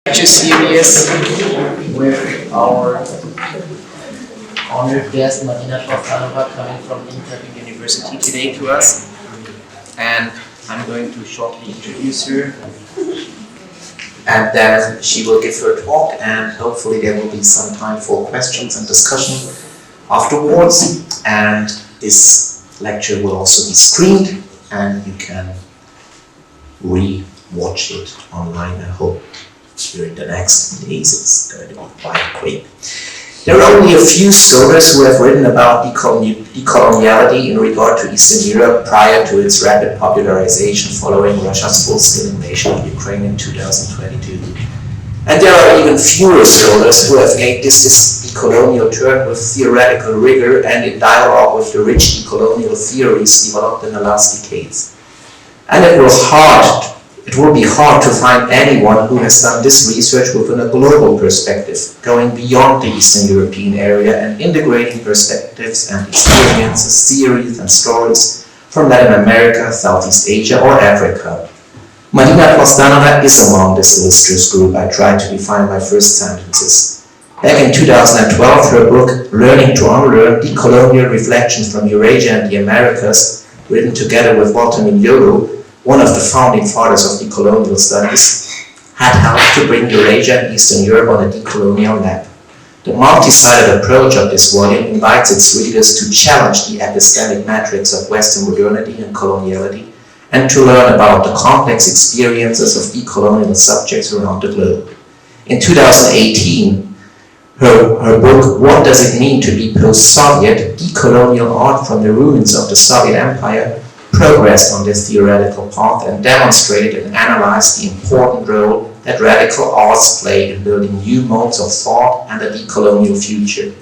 Lecture series with our honored guest Madina Tlostanova coming from Interview University today to us, and I'm going to shortly introduce her, and then she will give her talk, and hopefully there will be some time for questions and discussion afterwards. And this lecture will also be screened, and you can re-watch it online. I hope during the next days it's going to be quite quick. There are only a few scholars who have written about decoloniality in regard to Eastern Europe prior to its rapid popularization following Russia's full-scale invasion of Ukraine in 2022. And there are even fewer scholars who have made this decolonial turn with theoretical rigor and in dialogue with the rich decolonial theories developed in the last decades. And it will be hard to find anyone who has done this research within a global perspective, going beyond the Eastern European area and integrating perspectives and experiences, theories and stories from Latin America, Southeast Asia or Africa. Madina Tlostanova is among this illustrious group. I tried to define my first sentences. Back in 2012, her book, Learning to Unlearn, Decolonial Reflections from Eurasia and the Americas, written together with Walter Mignolo, one of the founding fathers of decolonial studies, had helped to bring Eurasia and Eastern Europe on a decolonial map. The multi-sided approach of this volume invites its readers to challenge the epistemic metrics of Western modernity and coloniality, and to learn about the complex experiences of decolonial subjects around the globe. In 2018, her book, What Does It Mean to Be Post-Soviet? Decolonial Art from the Ruins of the Soviet Empire, progressed on this theoretical path and demonstrated and analyzed the important role that radical arts play in building new modes of thought and a decolonial future.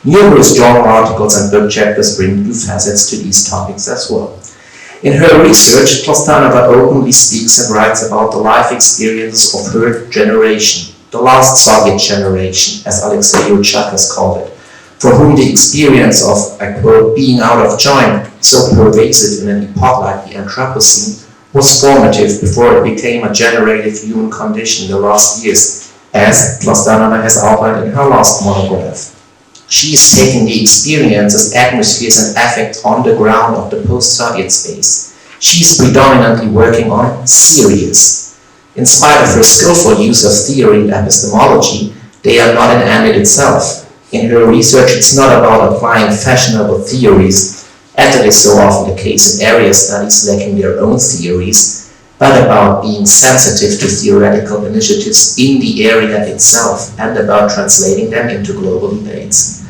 Numerous journal articles and book chapters bring new facets to these topics as well. In her research, Tlostanova openly speaks and writes about the life experiences of her generation, the last Soviet generation, as Alexei Yurchak has called it, for whom the experience of, I quote, being out of joint, so pervasive in an epoch like the Anthropocene, was formative before it became a generative human condition in the last years, as Tlostanova has outlined in her last monograph. She is taking the experiences, atmospheres and affects on the ground of the post-Soviet space. She is predominantly working on theories. In spite of her skillful use of theory and epistemology, they are not an end in itself. In her research, it's not about applying fashionable theories, as it is so often the case in area studies lacking their own theories, but about being sensitive to theoretical initiatives in the area itself and about translating them into global debates.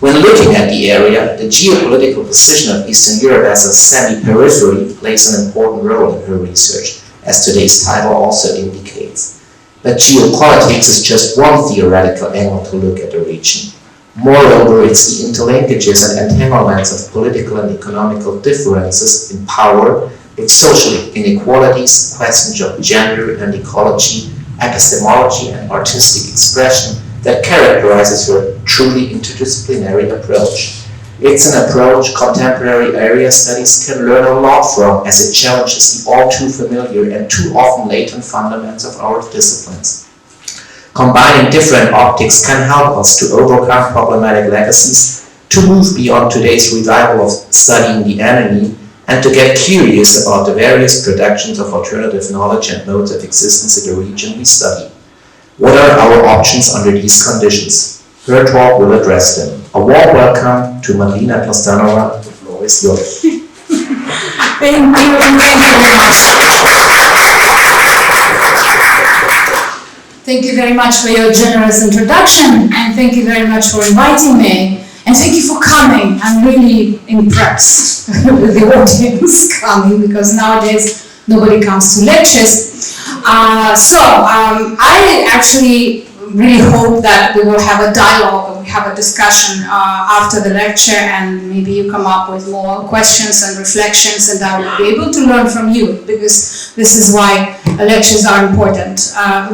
When looking at the area, the geopolitical position of Eastern Europe as a semi-periphery plays an important role in her research, as today's title also indicates. But geopolitics is just one theoretical angle to look at the region. Moreover, it's the interlinkages and entanglements of political and economical differences in power with social inequalities, questions of gender and ecology, epistemology and artistic expression that characterizes her truly interdisciplinary approach. It's an approach contemporary area studies can learn a lot from, as it challenges the all too familiar and too often latent fundamentals of our disciplines. Combining different optics can help us to overcome problematic legacies, to move beyond today's revival of studying the enemy, and to get curious about the various productions of alternative knowledge and modes of existence in the region we study. What are our options under these conditions? Her talk will address them. A warm welcome to Madina Tlostanova. The floor is yours. Thank you very much. Thank you very much for your generous introduction, and thank you very much for inviting me, and thank you for coming. I'm really impressed with the audience coming, because nowadays nobody comes to lectures. I actually really hope that we will have a dialogue, we have a discussion after the lecture, and maybe you come up with more questions and reflections, and I will be able to learn from you, because this is why lectures are important,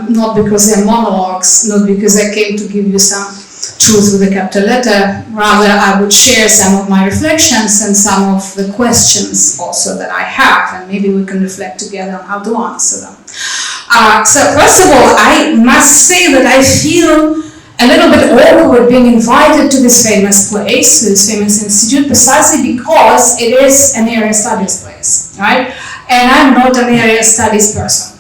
not because they're monologues, not because I came to give you some truth with a capital letter. Rather, I would share some of my reflections and some of the questions also that I have, and maybe we can reflect together on how to answer them. So first of all, I must say that I feel a little bit awkward being invited to this famous place, this famous institute, precisely because it is an area studies place, right? And I'm not an area studies person.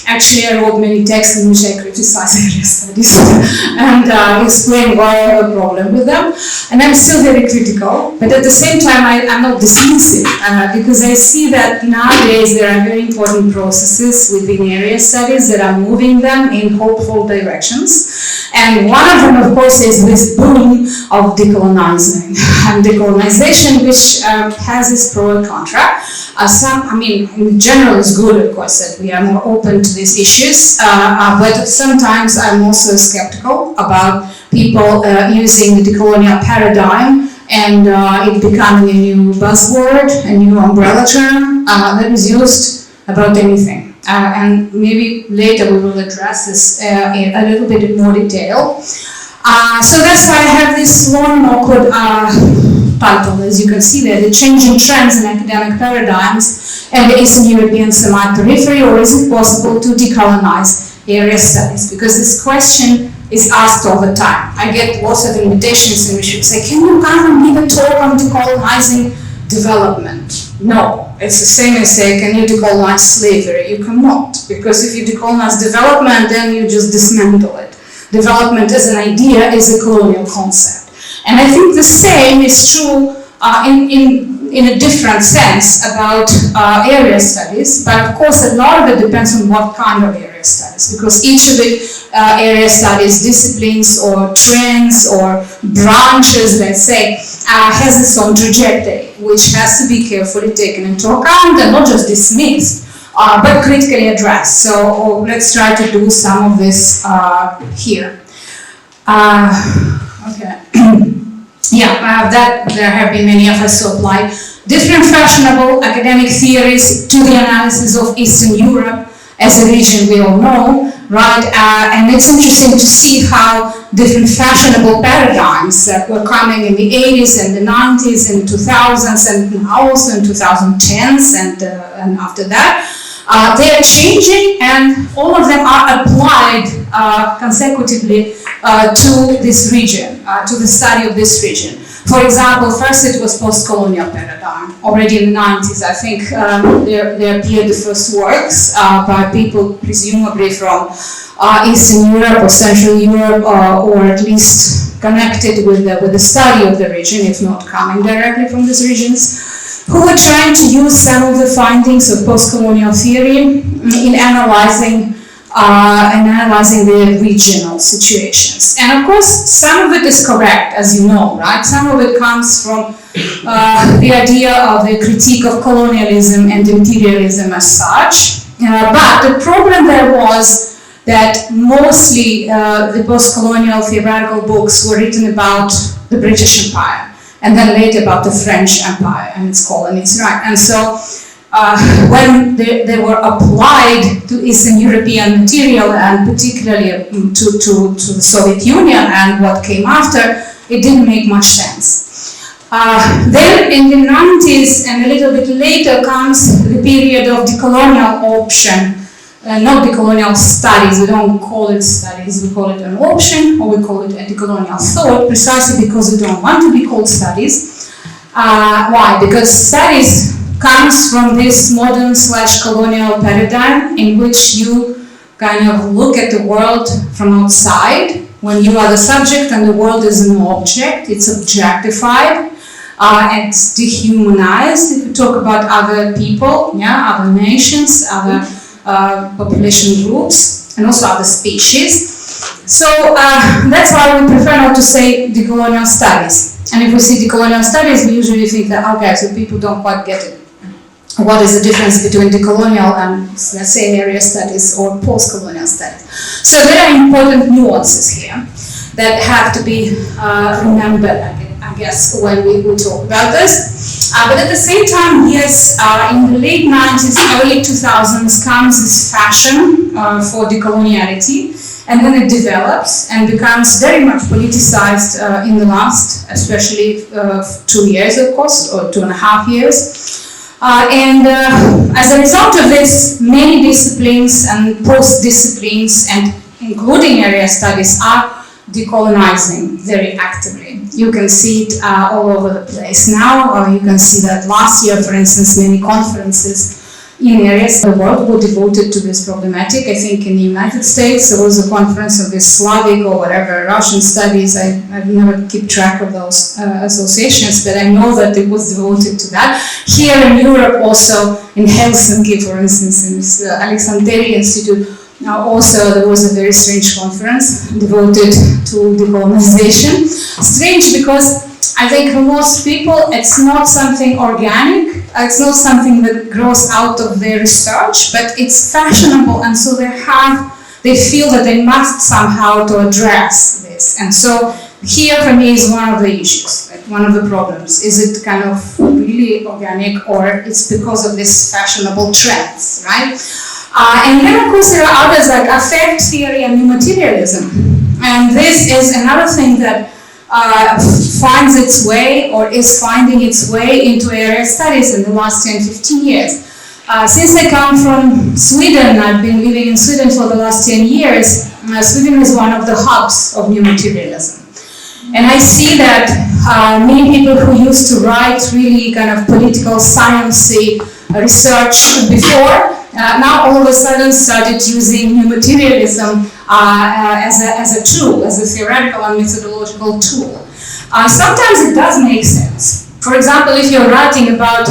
Actually, I wrote many texts in which I criticize area studies and explain why I have a problem with them. And I'm still very critical, but at the same time, I'm not dismissive because I see that nowadays there are very important processes within area studies that are moving them in hopeful directions. And one of them, of course, is this boom of decolonizing and decolonization, which has its pro and contra. In general, it's good, of course, that we are more open to these issues, but sometimes I'm also skeptical about people using the decolonial paradigm and it becoming a new buzzword, a new umbrella term that is used about anything. And maybe later we will address this in a little bit in more detail. So that's why I have this long, awkward title, as you can see there, the changing trends in academic paradigms and the Eastern European semi-periphery, or is it possible to decolonize area studies? Because this question is asked all the time. I get lots of invitations in which you say, can you come and give a talk on decolonizing development? No, it's the same as say, can you decolonize slavery? You cannot, because if you decolonize development, then you just dismantle it. Development as an idea is a colonial concept. And I think the same is true in a different sense about area studies, but of course a lot of it depends on what kind of area studies, because each of the area studies disciplines or trends or branches, let's say, has its own trajectory, which has to be carefully taken into account and not just dismissed, but critically addressed. So let's try to do some of this here. Okay. That there have been many efforts to apply different fashionable academic theories to the analysis of Eastern Europe as a region we all know, right? And it's interesting to see how different fashionable paradigms that were coming in the 80s and the 90s and 2000s and also in 2010s and after that, they are changing, and all of them are applied consecutively to this region, to the study of this region. For example, first it was postkolonial paradigm. Already in the 90s, I think there appeared the first works by people presumably from Eastern Europe or Central Europe, or at least connected with the study of the region, if not coming directly from these regions, who were trying to use some of the findings of postcolonial theory in analyzing the regional situations. And of course, some of it is correct, as you know, right? Some of it comes from the idea of the critique of colonialism and imperialism as such. But the problem there was that mostly the postcolonial theoretical books were written about the British Empire, and then later about the French Empire and its colonies, right? And so when they were applied to Eastern European material, and particularly to the Soviet Union and what came after, it didn't make much sense. Then in the 90s and a little bit later comes the period of decolonial option. Not decolonial studies, we don't call it studies, we call it an option, or we call it a decolonial thought, precisely because we don't want to be called studies. Why? Because studies comes from this modern / colonial paradigm in which you kind of look at the world from outside, when you are the subject and the world is an object, it's objectified, it's dehumanized if you talk about other people, other nations, other population groups, and also other species. So that's why we prefer not to say decolonial studies. And if we see decolonial studies, we usually think that, okay, so people don't quite get it. What is the difference between decolonial and, let's say, area studies or post-colonial studies? So there are important nuances here that have to be remembered, I guess, when we talk about this. But at the same time, yes, in the late 90s, early 2000s comes this fashion for decoloniality, and then it develops and becomes very much politicized in the last, especially 2 years, of course, or 2.5 years. As a result of this, many disciplines and post-disciplines, and including area studies, are decolonizing very actively. You can see it all over the place now. You can see that last year, for instance, many conferences in areas of the world were devoted to this problematic. I think in the United States there was a conference of this Slavic or whatever, Russian studies. I've never keep track of those associations, but I know that it was devoted to that. Here in Europe also, in Helsinki, for instance, in this Alexandria-Institut, also there was a very strange conference devoted to decolonization. Strange because I think for most people it's not something organic, it's not something that grows out of their research, but it's fashionable, and so they feel that they must somehow to address this. And so here for me is one of the issues, like one of the problems. Is it kind of really organic, or it's because of this fashionable trends, right? And then of course there are others like affect theory and new materialism. And this is another thing that finds its way or is finding its way into area studies in the last 10-15 years. Since I come from Sweden, I've been living in Sweden for the last 10 years, Sweden is one of the hubs of new materialism. And I see that many people who used to write really kind of political science-y research before, now all of a sudden started using new materialism as a tool, as a theoretical and methodological tool. Sometimes it does make sense. For example, if you're writing about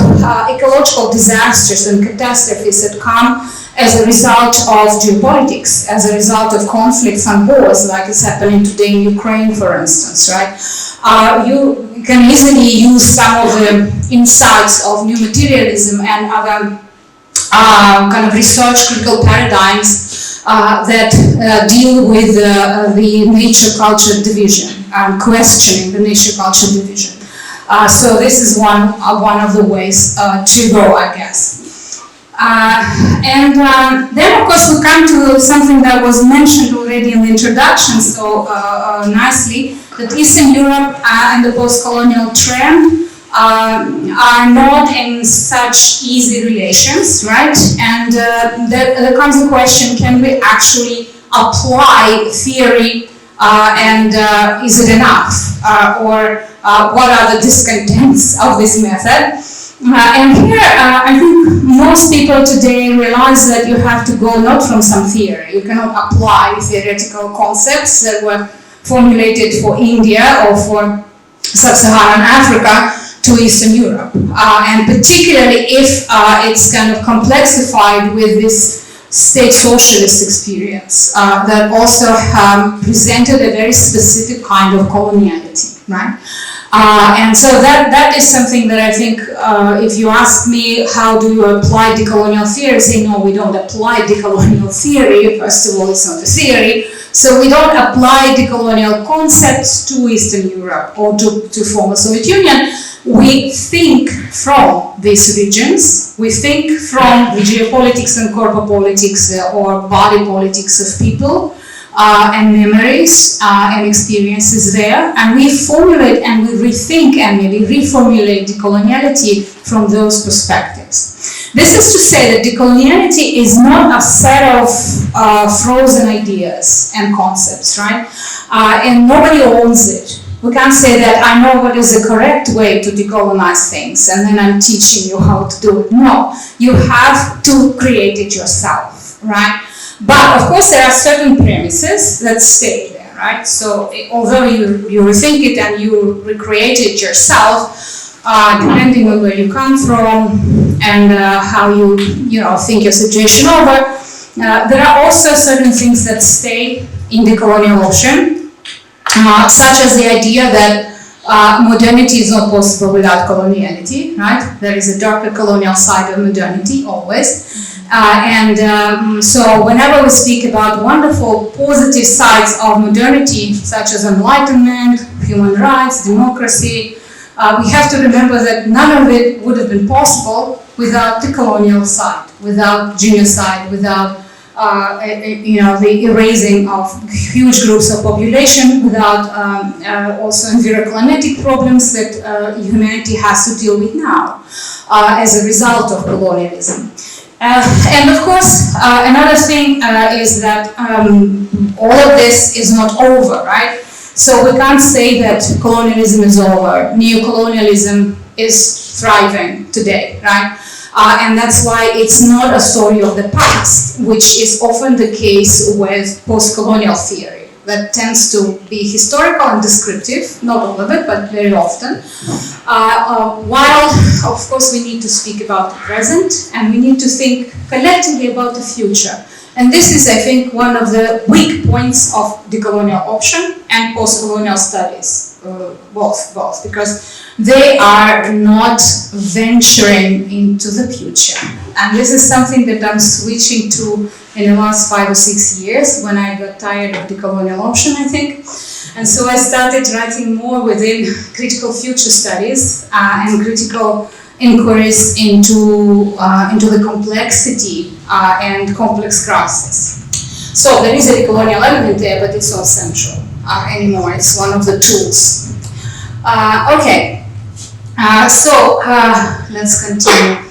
ecological disasters and catastrophes that come as a result of geopolitics, as a result of conflicts and wars, like is happening today in Ukraine, for instance, right? You can easily use some of the insights of new materialism and other kind of research critical paradigms that deal with the nature-culture division, questioning the nature-culture division. So this is one of the ways to go, I guess. Then of course we come to something that was mentioned already in the introduction so nicely, that Eastern Europe and the post-colonial trend are not in such easy relations, right? And there comes the question, can we actually apply theory and is it enough? Or what are the discontents of this method? And here, I think most people today realize that you have to go not from some theory. You cannot apply theoretical concepts that were formulated for India or for Sub-Saharan Africa to Eastern Europe. And particularly if it's kind of complexified with this state socialist experience that also presented a very specific kind of coloniality, right? And so that is something that I think, if you ask me how do you apply decolonial theory, I say no, we don't apply decolonial theory. First of all, it's not a theory. So we don't apply decolonial concepts to Eastern Europe or to former Soviet Union. We think from these regions, we think from the geopolitics and corporate politics or body politics of people, and memories and experiences there, and we formulate and we rethink and maybe reformulate decoloniality from those perspectives. This is to say that decoloniality is not a set of frozen ideas and concepts, right? And nobody owns it. We can't say that I know what is the correct way to decolonize things and then I'm teaching you how to do it. No, you have to create it yourself, right? But of course there are certain premises that stay there, right? So although you rethink it and you recreate it yourself, depending on where you come from and how you think your situation over, there are also certain things that stay in the colonial ocean, such as the idea that modernity is not possible without coloniality, right? There is a darker colonial side of modernity always. So whenever we speak about wonderful positive sides of modernity, such as enlightenment, human rights, democracy, we have to remember that none of it would have been possible without the colonial side, without genocide, without the erasing of huge groups of population, without also enviroclimatic problems that humanity has to deal with now as a result of colonialism. And of course, another thing is that all of this is not over, right? So we can't say that colonialism is over. Neocolonialism is thriving today, right? And that's why it's not a story of the past, which is often the case with postcolonial theory. That tends to be historical and descriptive, not all of it, but very often. While, of course, we need to speak about the present, and we need to think collectively about the future. And this is, I think, one of the weak points of decolonial option and postcolonial studies, both, because they are not venturing into the future. And this is something that I'm switching to in the last 5 or 6 years, when I got tired of decolonial option, I think. And so I started writing more within critical future studies and critical inquiries into the complexity and complex crisis. So there is a decolonial element there, but it's not central anymore. It's one of the tools. So let's continue.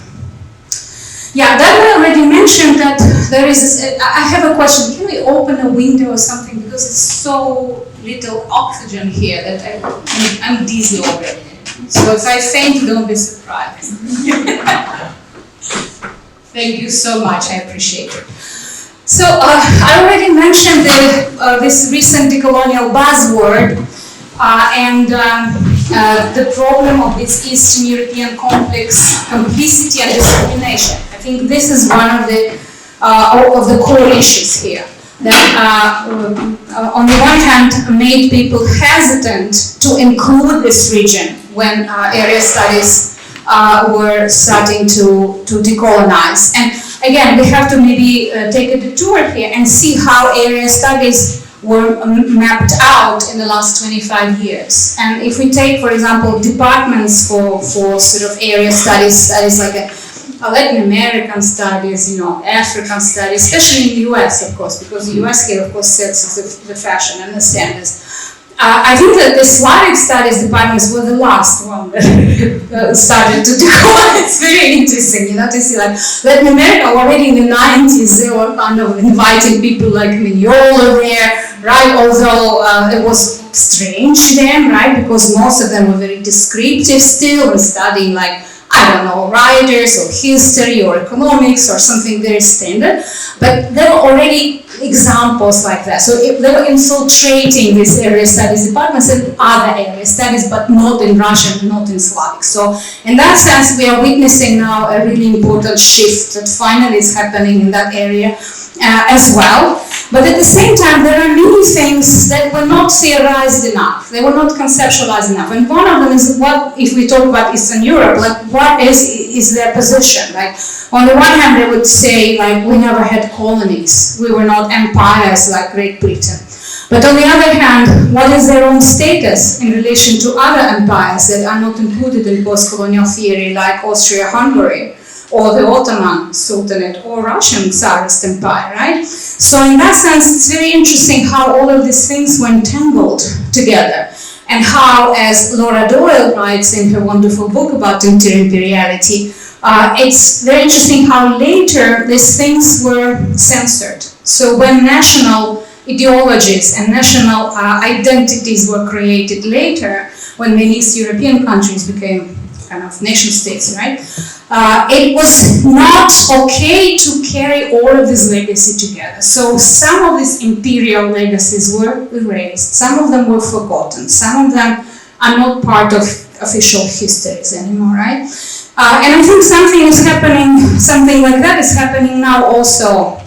Yeah, that I already mentioned that there is. I have a question. Can we open a window or something, because it's so little oxygen here that I'm dizzy already. So if I faint, don't be surprised. Thank you so much. I appreciate it. So I already mentioned this recent decolonial buzzword and the problem of this Eastern European complex complicity and discrimination. I think this is one of the core issues here. That on the one hand made people hesitant to include this region when area studies were starting to decolonize. And again, we have to maybe take a detour here and see how area studies were mapped out in the last 25 years. And if we take, for example, departments for sort of area studies like Latin American studies, African studies, especially in the US, of course, because the US here, of course, sets the fashion and the standards. I think that the Slavic studies departments were the last one that started to decolonize. It's very interesting, to see like Latin America already in the 90s, they were kind of inviting people like Mignola there, right? Although it was strange then, right? Because most of them were very descriptive still and studying like, I don't know, writers or history or economics or something very standard. But there were already examples like that. So they were infiltrating these area studies departments and other area studies, but not in Russian, not in Slavic. So in that sense, we are witnessing now a really important shift that finally is happening in that area as well. But at the same time, there are many things that were not theorized enough. They were not conceptualized enough. And one of them is what, if we talk about Eastern Europe, like what is their position? Like on the one hand, they would say like we never had colonies. We were not empires like Great Britain. But on the other hand, what is their own status in relation to other empires that are not included in post-colonial theory, like Austria-Hungary, or the Ottoman Sultanate, or Russian Tsarist Empire, right? So in that sense, it's very interesting how all of these things were entangled together, and how, as Laura Doyle writes in her wonderful book about inter-imperiality, it's very interesting how later these things were censored. So when national ideologies and national identities were created later, when many East European countries became kind of nation states, right? It was not okay to carry all of this legacy together. So some of these imperial legacies were erased, some of them were forgotten, some of them are not part of official histories anymore, right? And I think something like that is happening now also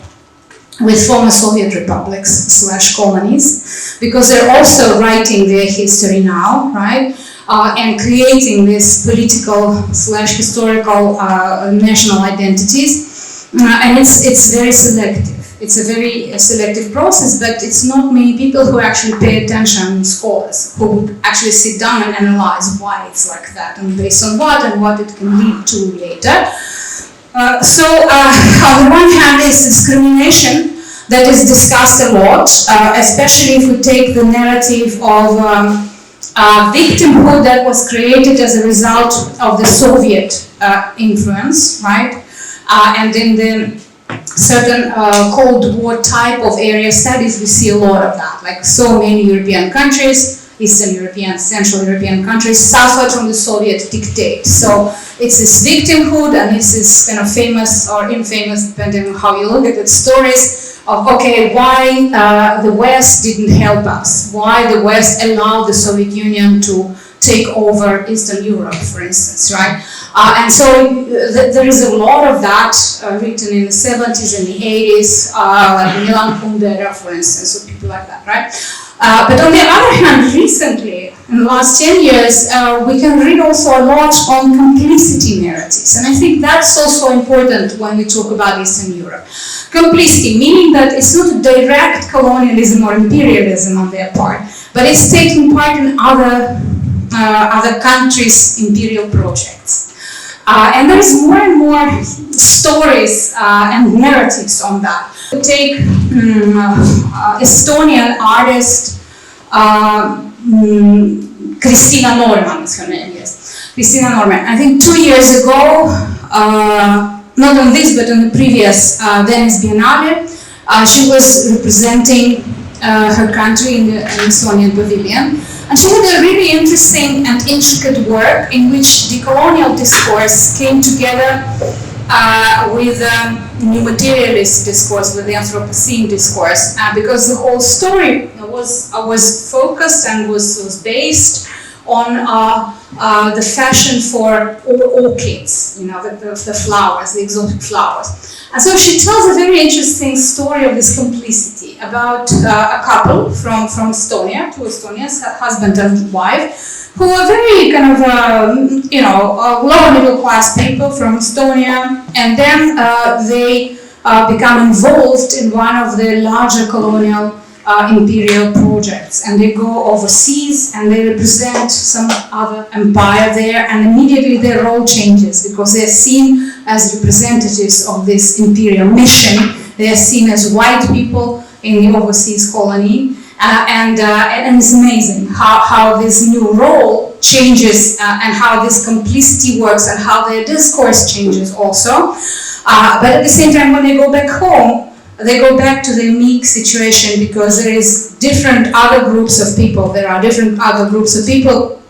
with former Soviet republics / colonies, because they're also writing their history now, right? And creating these political / historical national identities, and it's very selective. It's a very selective process, but it's not many people who actually pay attention, scholars, who would actually sit down and analyze why it's like that, and based on what it can lead to later. So on the one hand, there's discrimination that is discussed a lot, especially if we take the narrative of victimhood that was created as a result of the Soviet influence, right? And in the certain Cold War type of area studies, we see a lot of that. Like so many European countries, Eastern European, Central European countries suffered from the Soviet dictate. So it's this victimhood, and it's this kind of famous or infamous, depending on how you look at it, stories of, okay, why the West didn't help us, why the West allowed the Soviet Union to take over Eastern Europe, for instance, right? And so there is a lot of that written in the 70s and the 80s, like Milan Kundera, for instance, or people like that, right? But on the other hand, recently, in the last 10 years, we can read also a lot on complicity narratives. And I think that's also important when we talk about Eastern Europe. Complicity, meaning that it's not direct colonialism or imperialism on their part, but it's taking part in other countries' imperial projects. And there is more and more stories and narratives on that. Take Estonian artist Kristina Norman is her name, yes. Kristina Norman. I think 2 years ago, not on this but on the previous Venice Biennale, she was representing her country in the Estonian pavilion. And she had a really interesting and intricate work in which decolonial discourse came together with new materialist discourse, with the Anthropocene discourse, because the whole story was focused and was based on the fashion for orchids, you know, the flowers, the exotic flowers. And so she tells a very interesting story of this complicity about a couple from Estonia, two Estonians, husband and wife, who are very kind of, lower middle class people from Estonia, and then they become involved in one of the larger colonial imperial projects, and they go overseas and they represent some other empire there, and immediately their role changes because they're seen as representatives of this imperial mission. They are seen as white people in the overseas colony, and it's amazing how this new role changes and how this complicity works and how their discourse changes also. But at the same time, when they go back home, they go back to the unique situation because there is different other groups of people. There are different other groups of people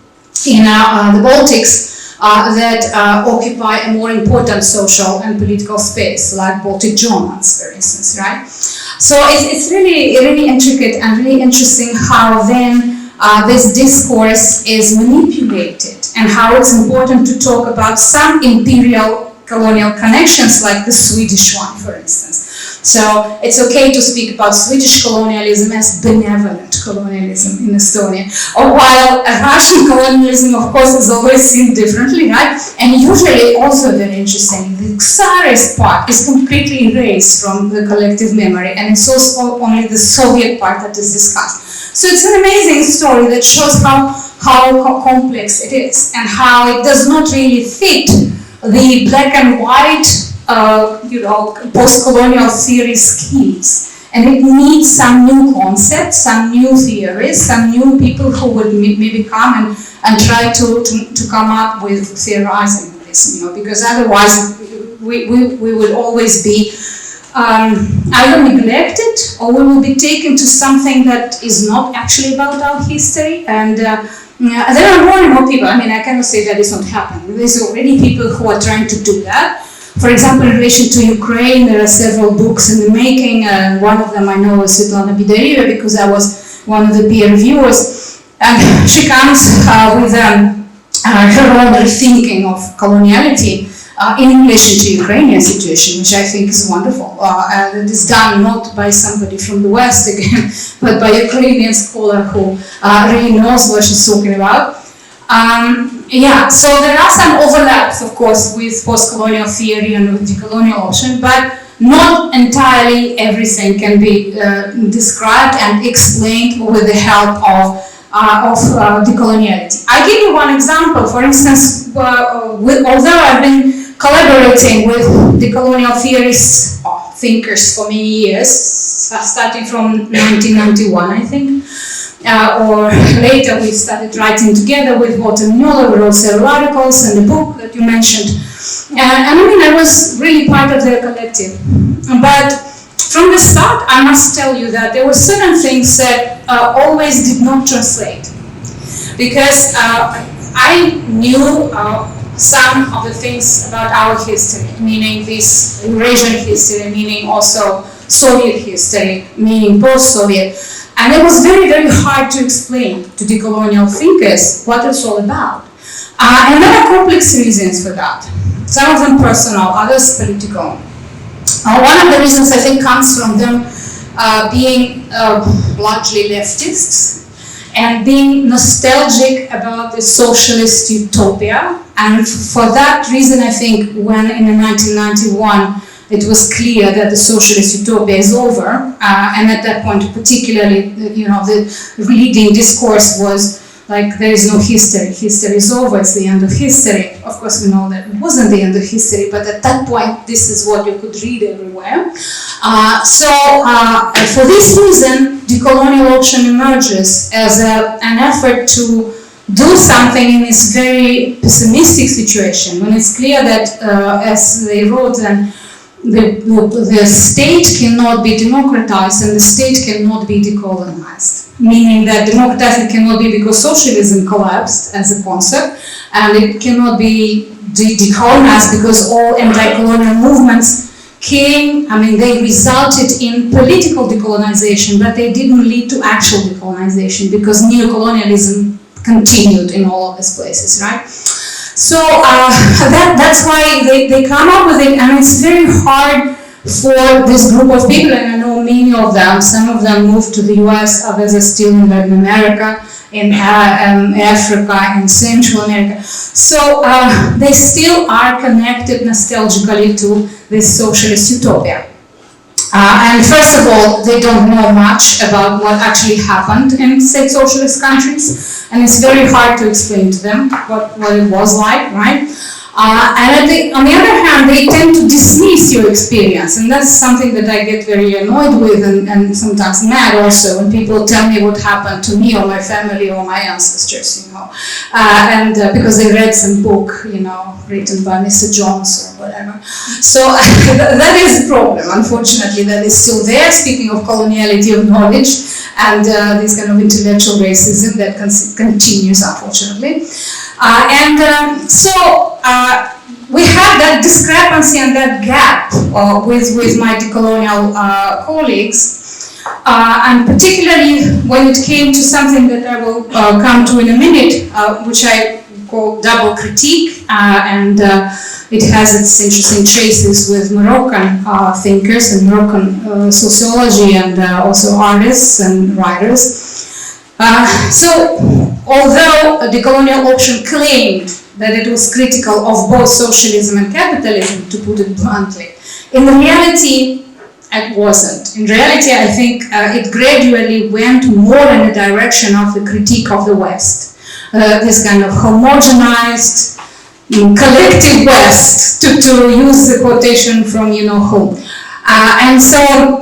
in the Baltics that occupy a more important social and political space, like Baltic Germans, for instance, right? So it's really, really intricate and really interesting how then this discourse is manipulated and how it's important to talk about some imperial colonial connections like the Swedish one, for instance. So it's okay to speak about Swedish colonialism as benevolent colonialism in Estonia, or while Russian colonialism, of course, is always seen differently, right? And usually also very interesting, the Tsarist part is completely erased from the collective memory, and it's also only the Soviet part that is discussed. So it's an amazing story that shows how complex it is and how it does not really fit the black and white post-colonial theory schemes. And it needs some new concepts, some new theories, some new people who would maybe come and try to come up with theorizing this, because otherwise we would always be either neglected or we will be taken to something that is not actually about our history. And there are more and more people, I cannot say that it's not happening. There's already people who are trying to do that. For example, in relation to Ukraine, there are several books in the making, and one of them I know is Svetlana Bidarieva because I was one of the peer reviewers. And she comes with her own rethinking of coloniality in relation to Ukrainian situation, which I think is wonderful. And it is done not by somebody from the West again, but by a Ukrainian scholar who really knows what she's talking about. So there are some overlaps, of course, with post-colonial theory and with decolonial option, but not entirely everything can be described and explained with the help of decoloniality. I give you one example. For instance, although I've been collaborating with decolonial theorists thinkers for many years, starting from 1991, I think. Or later we started writing together with Walter Mignola. We wrote several articles and the book that you mentioned. And I mean, I was really part of their collective. But from the start, I must tell you that there were certain things that always did not translate. Because I knew some of the things about our history, meaning this Eurasian history, meaning also Soviet history, meaning post-Soviet. And it was very, very hard to explain to decolonial thinkers what it's all about. And there are complex reasons for that. Some of them personal, others political. One of the reasons I think comes from them being largely leftists and being nostalgic about the socialist utopia. And for that reason, I think when in 1991, it was clear that the socialist utopia is over, and at that point particularly, the leading discourse was like, there is no history, history is over, it's the end of history. Of course we know that it wasn't the end of history, but at that point this is what you could read everywhere. For this reason, decolonial option emerges as an effort to do something in this very pessimistic situation, when it's clear that, as they wrote, the state cannot be democratized and the state cannot be decolonized. Meaning that democratized cannot be because socialism collapsed as a concept, and it cannot be decolonized because all anti-colonial movements came, they resulted in political decolonization, but they didn't lead to actual decolonization because neocolonialism continued in all of these places, right? So that's why they come up with it, and it's very hard for this group of people, and I know many of them. Some of them moved to the US, others are still in Latin America, in Africa, in Central America. So they still are connected nostalgically to this socialist utopia. And first of all, they don't know much about what actually happened in state socialist countries, and it's very hard to explain to them what it was like, right? And on the other hand, they tend to dismiss your experience, and that's something that I get very annoyed with and sometimes mad also when people tell me what happened to me or my family or my ancestors, and because they read some book, written by Mr. Jones or whatever. So that is a problem, unfortunately, that is still there, speaking of coloniality of knowledge and this kind of intellectual racism that continues, unfortunately. We have that discrepancy and that gap with my decolonial colleagues, and particularly when it came to something that I will come to in a minute, which I call double critique, and it has its interesting traces with Moroccan thinkers and Moroccan sociology and also artists and writers. So, although the decolonial option claimed that it was critical of both socialism and capitalism, to put it bluntly, in reality, it wasn't. In reality, I think it gradually went more in the direction of the critique of the West. This kind of homogenized, collective West, to use the quotation from whom. And so,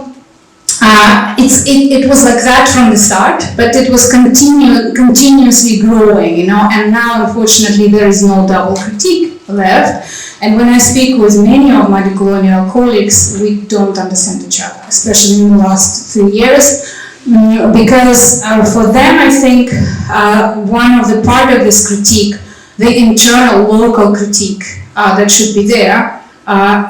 it was like that from the start, but it was continuously growing, and now unfortunately there is no double critique left. And when I speak with many of my decolonial colleagues, we don't understand each other, especially in the last 3 years, because for them, I think one of the part of this critique, the internal local critique that should be there,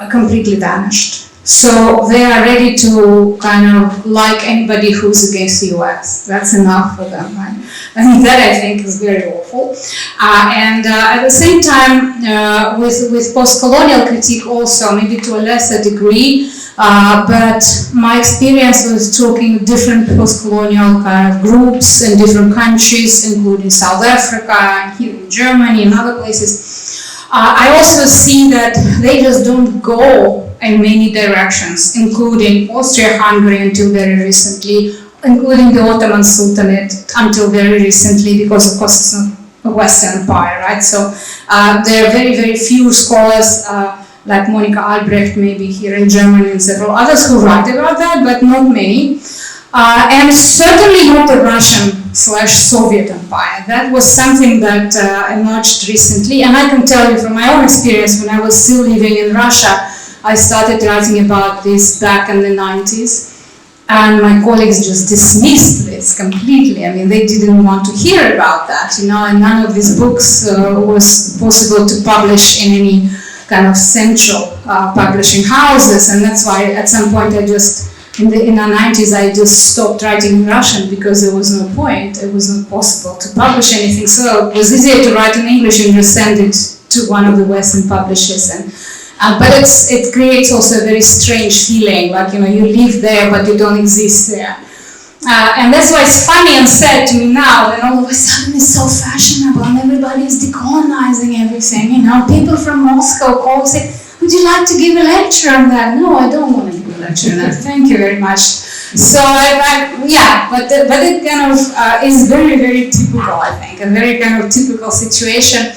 completely vanished. So they are ready to kind of like anybody who's against the US. That's enough for them, right? And that I think is very awful. And at the same time, with post-colonial critique also, maybe to a lesser degree, but my experience was talking with different post-colonial kind of groups in different countries, including South Africa, and here in Germany and other places. I also see that they just don't go in many directions, including Austria-Hungary until very recently, including the Ottoman Sultanate until very recently, because of course it's not a Western empire, right? So there are very, very few scholars like Monica Albrecht, maybe here in Germany, and several others who write about that, but not many. And certainly not the Russian/Soviet Empire. That was something that emerged recently, and I can tell you from my own experience, when I was still living in Russia, I started writing about this back in the 90s, and my colleagues just dismissed this completely. I mean, they didn't want to hear about that, and none of these books was possible to publish in any kind of central publishing houses, and that's why at some point in the 90s I just stopped writing in Russian because there was no point. It was not possible to publish anything, so it was easier to write in English and just send it to one of the Western publishers. But it creates also a very strange feeling, like, you live there but you don't exist there. And that's why it's funny and sad to me now that all of a sudden it's so fashionable and everybody is decolonizing everything. People from Moscow call and say, would you like to give a lecture on that? No, I don't want to give a lecture on that. Thank you very much. So, but it kind of is very, very typical, I think, a very kind of typical situation,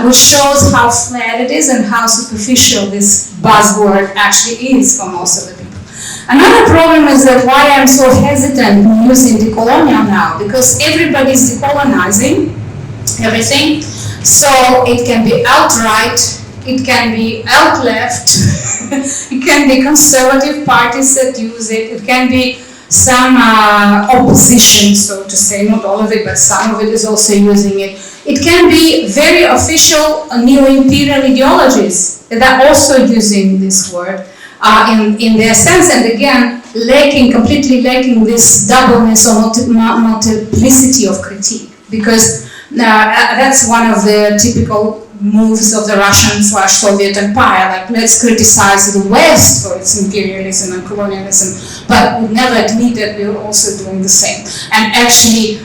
which shows how flat it is and how superficial this buzzword actually is for most of the people. Another problem is that why I'm so hesitant in using decolonial now, because everybody's decolonizing everything, so it can be outright, it can be out-left, it can be conservative parties that use it, it can be some opposition, so to say, not all of it, but some of it is also using it. It can be very official neo-imperial ideologies that are also using this word in their sense, and again, completely lacking this doubleness or multiplicity of critique, because that's one of the typical moves of the Russian/Soviet Empire, like, let's criticize the West for its imperialism and colonialism, but would never admit that we're also doing the same. And actually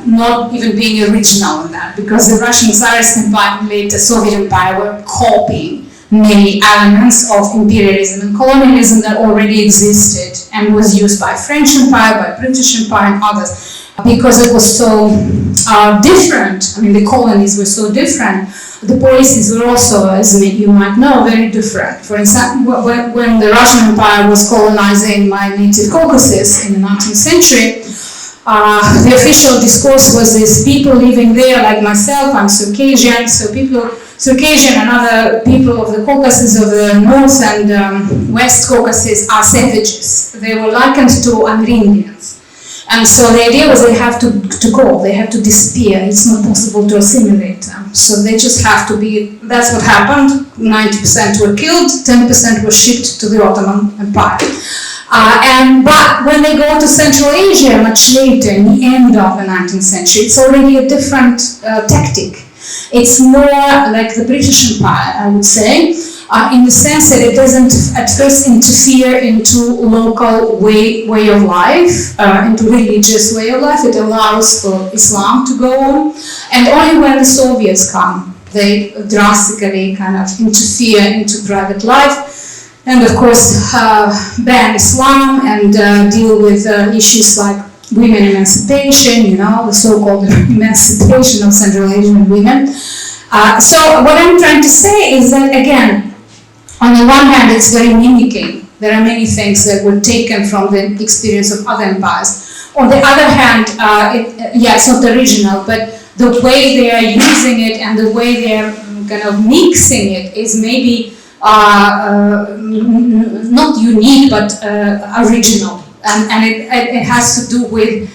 not even being original in that, because the Russian Tsarist Empire and later Soviet Empire were copying many elements of imperialism and colonialism that already existed and was used by French Empire, by British Empire and others, because it was so different. I mean, the colonies were so different. The policies were also, as you might know, very different. For example, when the Russian Empire was colonizing my native Caucasus in the 19th century, the official discourse was this: people living there, like myself, I'm Circassian, so Circassian and other people of the Caucasus, of the North and West Caucasus, are savages. They were likened to Amerindians. And so the idea was they have to go, they have to disappear, it's not possible to assimilate them. So they just have to be, that's what happened, 90% were killed, 10% were shipped to the Ottoman Empire. But when they go to Central Asia much later, in the end of the 19th century, it's already a different tactic. It's more like the British Empire, I would say, in the sense that it doesn't at first interfere into local way of life, into religious way of life. It allows for Islam to go on, and only when the Soviets come, they drastically kind of interfere into private life, and of course ban Islam and deal with issues like women emancipation, the so-called emancipation of Central Asian women. So what I'm trying to say is that, again, on the one hand, it's very mimicking. There are many things that were taken from the experience of other empires. On the other hand, it's not original, but the way they are using it and the way they are kind of mixing it is maybe not unique, but original. And it has to do with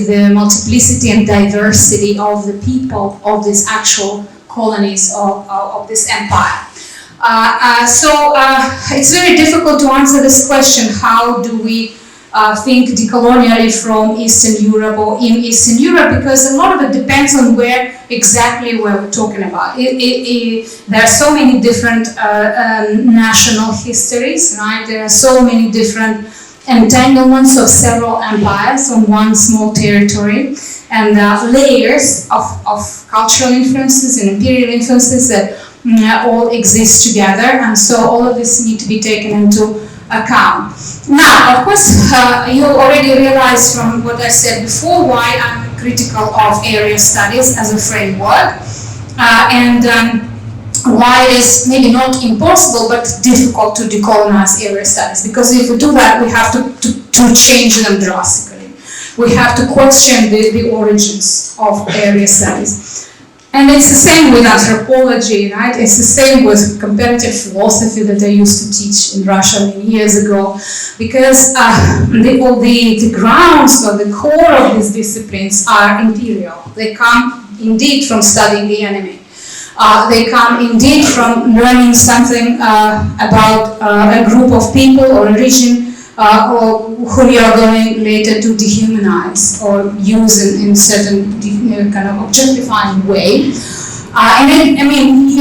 the multiplicity and diversity of the people of these actual colonies of this empire. So it's very difficult to answer this question: how do we think decolonially from Eastern Europe or in Eastern Europe? Because a lot of it depends on where exactly we're talking about. There are so many different national histories, right? There are so many different entanglements of several empires on one small territory, and layers of cultural influences and imperial influences that all exist together, and so all of this need to be taken into account. Now, of course, you already realized from what I said before why I'm critical of area studies as a framework, and why it is maybe not impossible but difficult to decolonize area studies. Because if we do that, we have to change them drastically. We have to question the origins of area studies. And it's the same with anthropology, right? It's the same with comparative philosophy that I used to teach in Russia many years ago, because the grounds or the core of these disciplines are imperial. They come indeed from studying the enemy. They come indeed from learning something about a group of people or a region whom you are going later to dehumanize or use in certain kind of objectifying way. You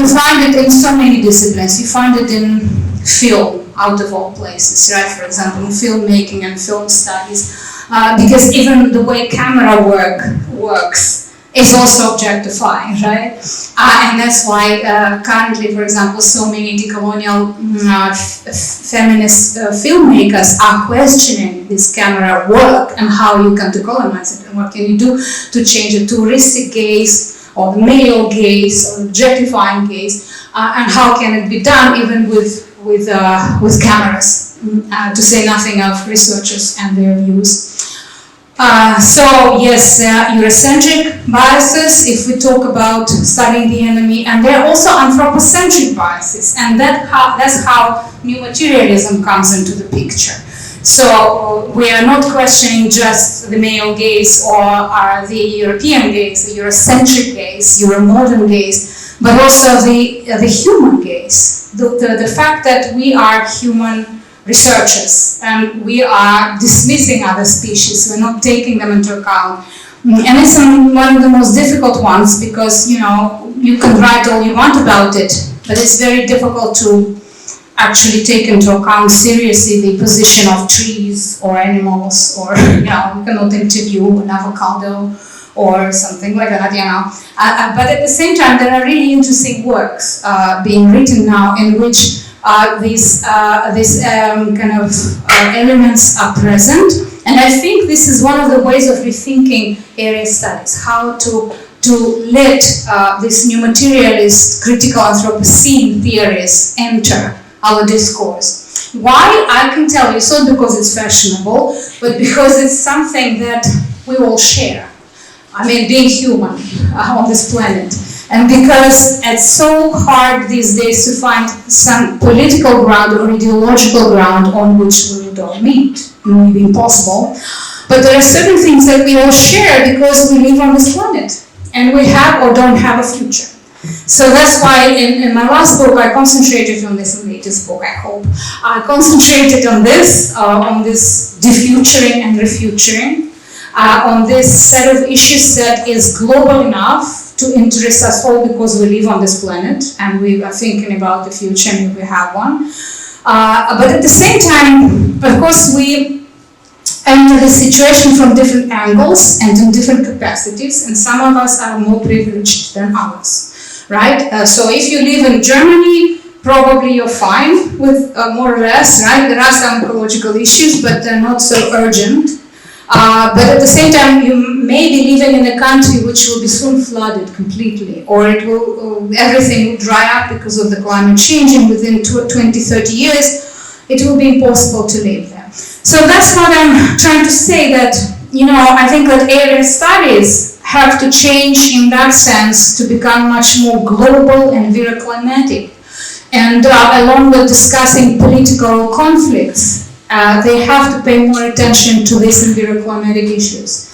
find it in so many disciplines. You find it in film, out of all places, right? For example, in filmmaking and film studies, because even the way camera works is also objectifying, right? And that's why currently, for example, so many decolonial feminist filmmakers are questioning this camera work and how you can decolonize it and what can you do to change the touristic gaze or the male gaze or objectifying gaze, and how can it be done even with cameras, to say nothing of researchers and their views. So yes, Eurocentric biases, if we talk about studying the enemy, and there are also anthropocentric biases, and that's how new materialism comes into the picture. So we are not questioning just the male gaze or the European gaze, the Eurocentric gaze, Euromodern gaze, but also the human gaze, the fact that we are human researchers and we are dismissing other species, we're not taking them into account. And it's one of the most difficult ones, because you can write all you want about it, but it's very difficult to actually take into account seriously the position of trees or animals, or you cannot interview an avocado or something like that, but at the same time there are really interesting works being written now in which these kind of elements are present, and I think this is one of the ways of rethinking area studies, how to let these new materialist critical Anthropocene theories enter our discourse. Why? I can tell you, it's not because it's fashionable, but because it's something that we all share. Being human on this planet. And because it's so hard these days to find some political ground or ideological ground on which we don't meet. It may be impossible. But there are certain things that we all share because we live on this planet. And we have or don't have a future. So that's why in my last book I concentrated on this, latest book I hope, I concentrated on this defuturing and refuturing. On this set of issues that is global enough to interest us all because we live on this planet and we are thinking about the future and we have one. But at the same time, of course, we enter the situation from different angles and in different capacities, and some of us are more privileged than others, right? So if you live in Germany, probably you're fine with more or less, right? There are some ecological issues, but they're not so urgent. But at the same time, you may be living in a country which will be soon flooded completely, or everything will dry up because of the climate change, and within 20-30 years, it will be impossible to live there. So that's what I'm trying to say, that, I think that area studies have to change in that sense to become much more global and very climatic. And along with discussing political conflicts, they have to pay more attention to these environmental issues.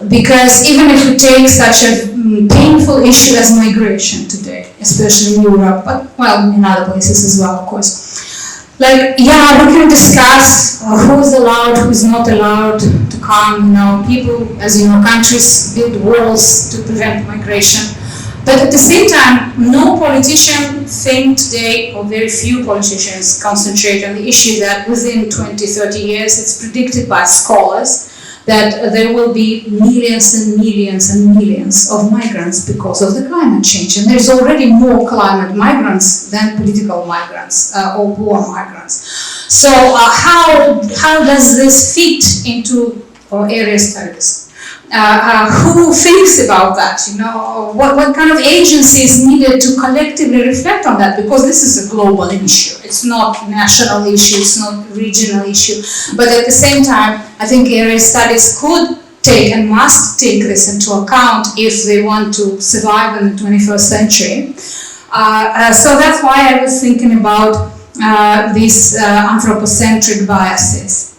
Because even if we take such a painful issue as migration today, especially in Europe, but in other places as well, of course. We can discuss who is allowed, who is not allowed to come. People, as countries build walls to prevent migration. But at the same time, no politician think today, or very few politicians concentrate on the issue that within 20-30 years, it's predicted by scholars that there will be millions and millions and millions of migrants because of the climate change. And there's already more climate migrants than political migrants or war migrants. So how does this fit into our area studies? who thinks about that? What kind of agency is needed to collectively reflect on that? Because this is a global issue. It's not a national issue, it's not a regional issue. But at the same time, I think area studies could take and must take this into account if they want to survive in the 21st century. So that's why I was thinking about these anthropocentric biases.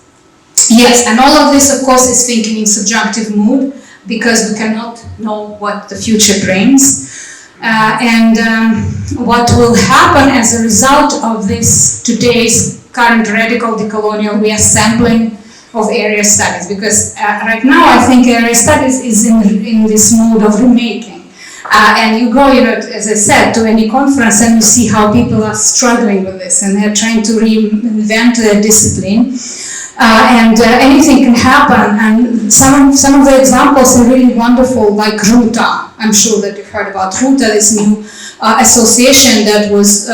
Yes, and all of this, of course, is thinking in subjunctive mood, because we cannot know what the future brings. What will happen as a result of this today's current radical decolonial reassembling of area studies, because right now I think area studies is in this mode of remaking. And you go, as I said, to any conference and you see how people are struggling with this and they're trying to reinvent their discipline. Anything can happen, and some of the examples are really wonderful, like Ruta. I'm sure that you've heard about Ruta, this new association that was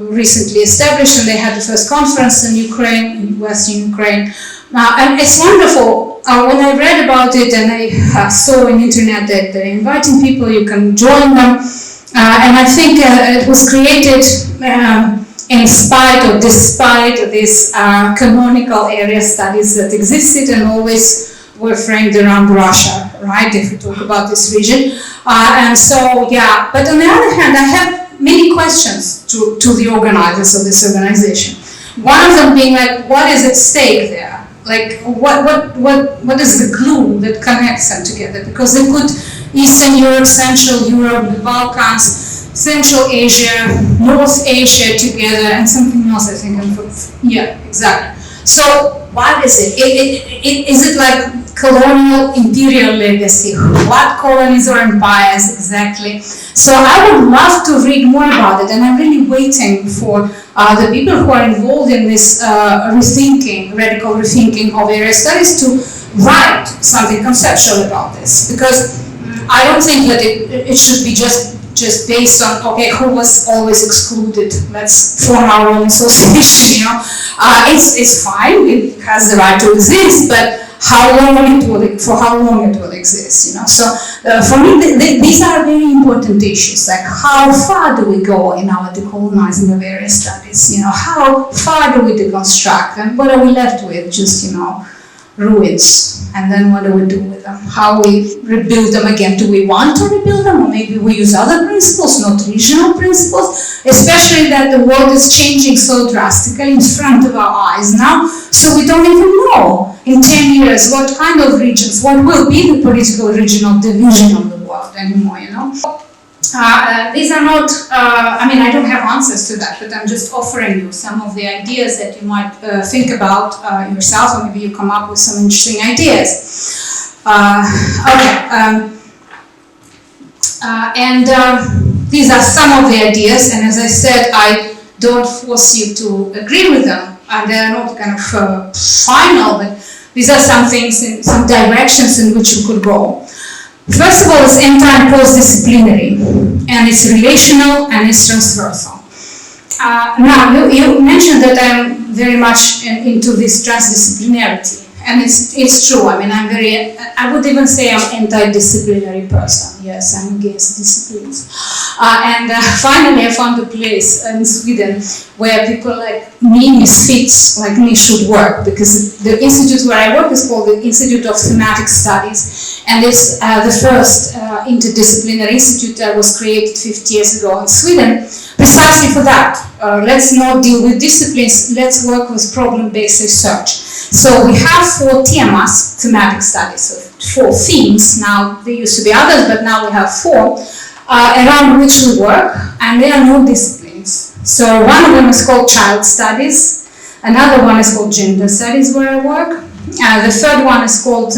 recently established, and they had the first conference in Ukraine, in Western Ukraine. And it's wonderful. When I read about it and I saw on the internet that they're inviting people, you can join them. And I think it was created in spite or despite these canonical area studies that existed and always were framed around Russia, right, if we talk about this region. And so, yeah, but on the other hand, I have many questions to the organizers of this organization. One of them being like, what is at stake there? Like, what is the glue that connects them together? Because they put Eastern Europe, Central Europe, the Balkans, Central Asia, North Asia together, and something else I think. Yeah, exactly. So what is it? Is it like colonial imperial legacy? What colonies or empires exactly? So I would love to read more about it, and I'm really waiting for the people who are involved in this radical rethinking of area studies to write something conceptual about this, because I don't think that it should be just based on, okay, who was always excluded, let's form our own association, it's fine, it has the right to exist, but for how long it will exist, So for me, these are very important issues, like how far do we go in our decolonizing of area studies, how far do we deconstruct, and what are we left with, just, ruins, and then what do we do with them? How we rebuild them again? Do we want to rebuild them, or maybe we use other principles, not regional principles? Especially that the world is changing so drastically in front of our eyes now, so we don't even know in 10 years what kind of regions, what will be the political regional division of the world anymore, These are not, I don't have answers to that, but I'm just offering you some of the ideas that you might think about yourself, or maybe you come up with some interesting ideas. These are some of the ideas, and as I said, I don't force you to agree with them, and they're not kind of final, but these are some things, some directions in which you could go. First of all, it's inter- and post-disciplinary, and it's relational and it's transversal. Now, you mentioned that I'm very much into this transdisciplinarity, and it's true. I would even say I'm anti-disciplinary person. Yes, I'm against disciplines. Finally, I found a place in Sweden where people like me, misfits like me, should work, because the institute where I work is called the Institute of Thematic Studies, and it's the first interdisciplinary institute that was created 50 years ago in Sweden, precisely for that. Let's not deal with disciplines, let's work with problem-based research. So we have 4 temas, thematic studies, so 4 themes. Now, there used to be others, but now we have 4, around which we work, and there are no disciplines. So one of them is called child studies, another one is called gender studies, where I work. The third one is called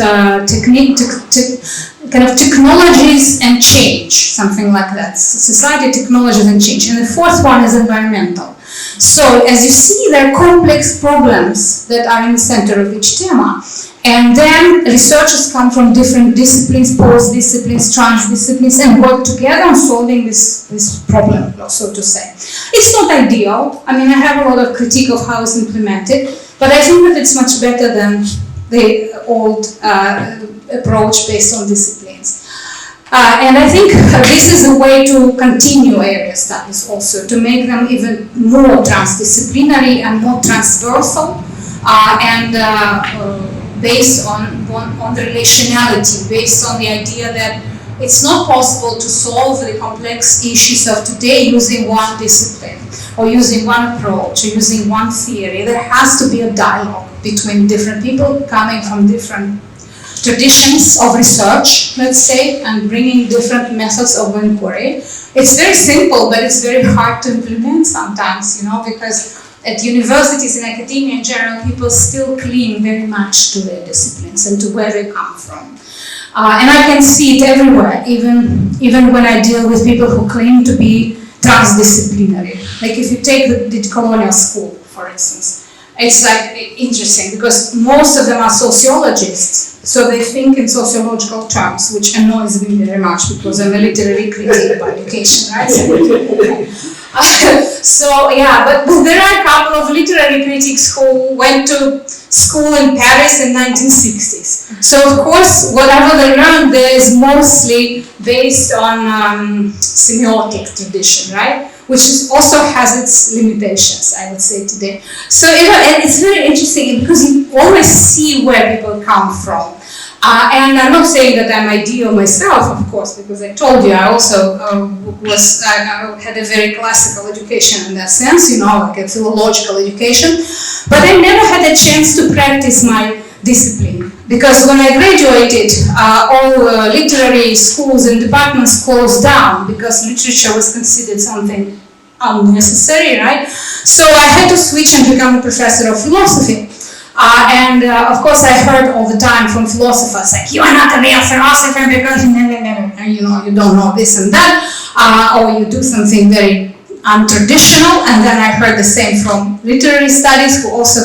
technologies and change, something like that. Society, technologies and change. And the fourth one is environmental. So as you see, there are complex problems that are in the center of each tema. And then researchers come from different disciplines, post-disciplines, transdisciplines, and work together on solving this problem, so to say. It's not ideal. I have a lot of critique of how it's implemented, but I think that it's much better than the old approach based on disciplines. And I think this is a way to continue area studies also, to make them even more transdisciplinary and more transversal, and based on the relationality, based on the idea that it's not possible to solve the complex issues of today using one discipline, or using one approach, or using one theory. There has to be a dialogue between different people coming from different traditions of research, let's say, and bringing different methods of inquiry. It's very simple, but it's very hard to implement sometimes, because at universities and academia in general, people still cling very much to their disciplines and to where they come from. And I can see it everywhere, even when I deal with people who claim to be transdisciplinary. Like if you take the Decolonial school, for instance, it's like interesting because most of them are sociologists, so they think in sociological terms, which annoys me very much because I'm a literary critic by education, right? So yeah, but there are a couple of literary critics who went to school in Paris in 1960s. So of course, whatever they learned there is mostly based on semiotic tradition, right? Which also has its limitations, I would say today. So and it's very interesting because you always see where people come from. And I'm not saying that I'm ideal myself, of course, because I told you I also I had a very classical education in that sense, like a philological education. But I never had a chance to practice my discipline. Because when I graduated, all literary schools and departments closed down because literature was considered something unnecessary, right? So I had to switch and become a professor of philosophy. And of course I heard all the time from philosophers like, you are not a real philosopher because you don't know this and that, or you do something very untraditional. And then I heard the same from literary studies, who also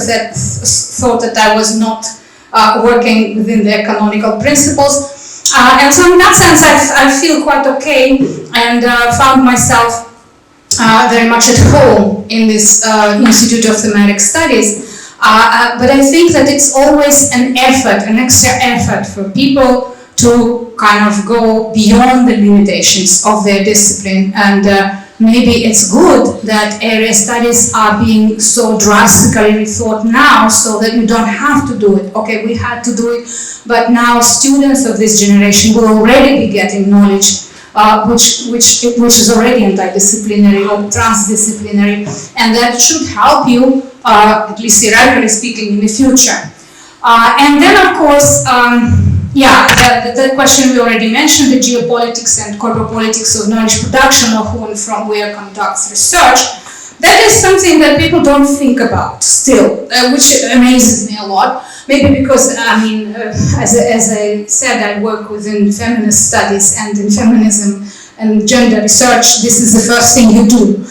thought that I was not working within their canonical principles. And so in that sense I feel quite okay, and found myself very much at home in this Institute of Thematic Studies. But I think that it's always an extra effort for people to kind of go beyond the limitations of their discipline. And maybe it's good that area studies are being so drastically rethought now, so that you don't have to do it. Okay, we had to do it, but now students of this generation will already be getting knowledge which is already antidisciplinary or transdisciplinary, and that should help you, at least theoretically speaking, in the future. And then, of course, the question we already mentioned, the geopolitics and corporate politics of knowledge production, or who and from where conducts research. That is something that people don't think about still, which amazes me a lot. Maybe because, as I said, I work within feminist studies, and in feminism and gender research, this is the first thing you do.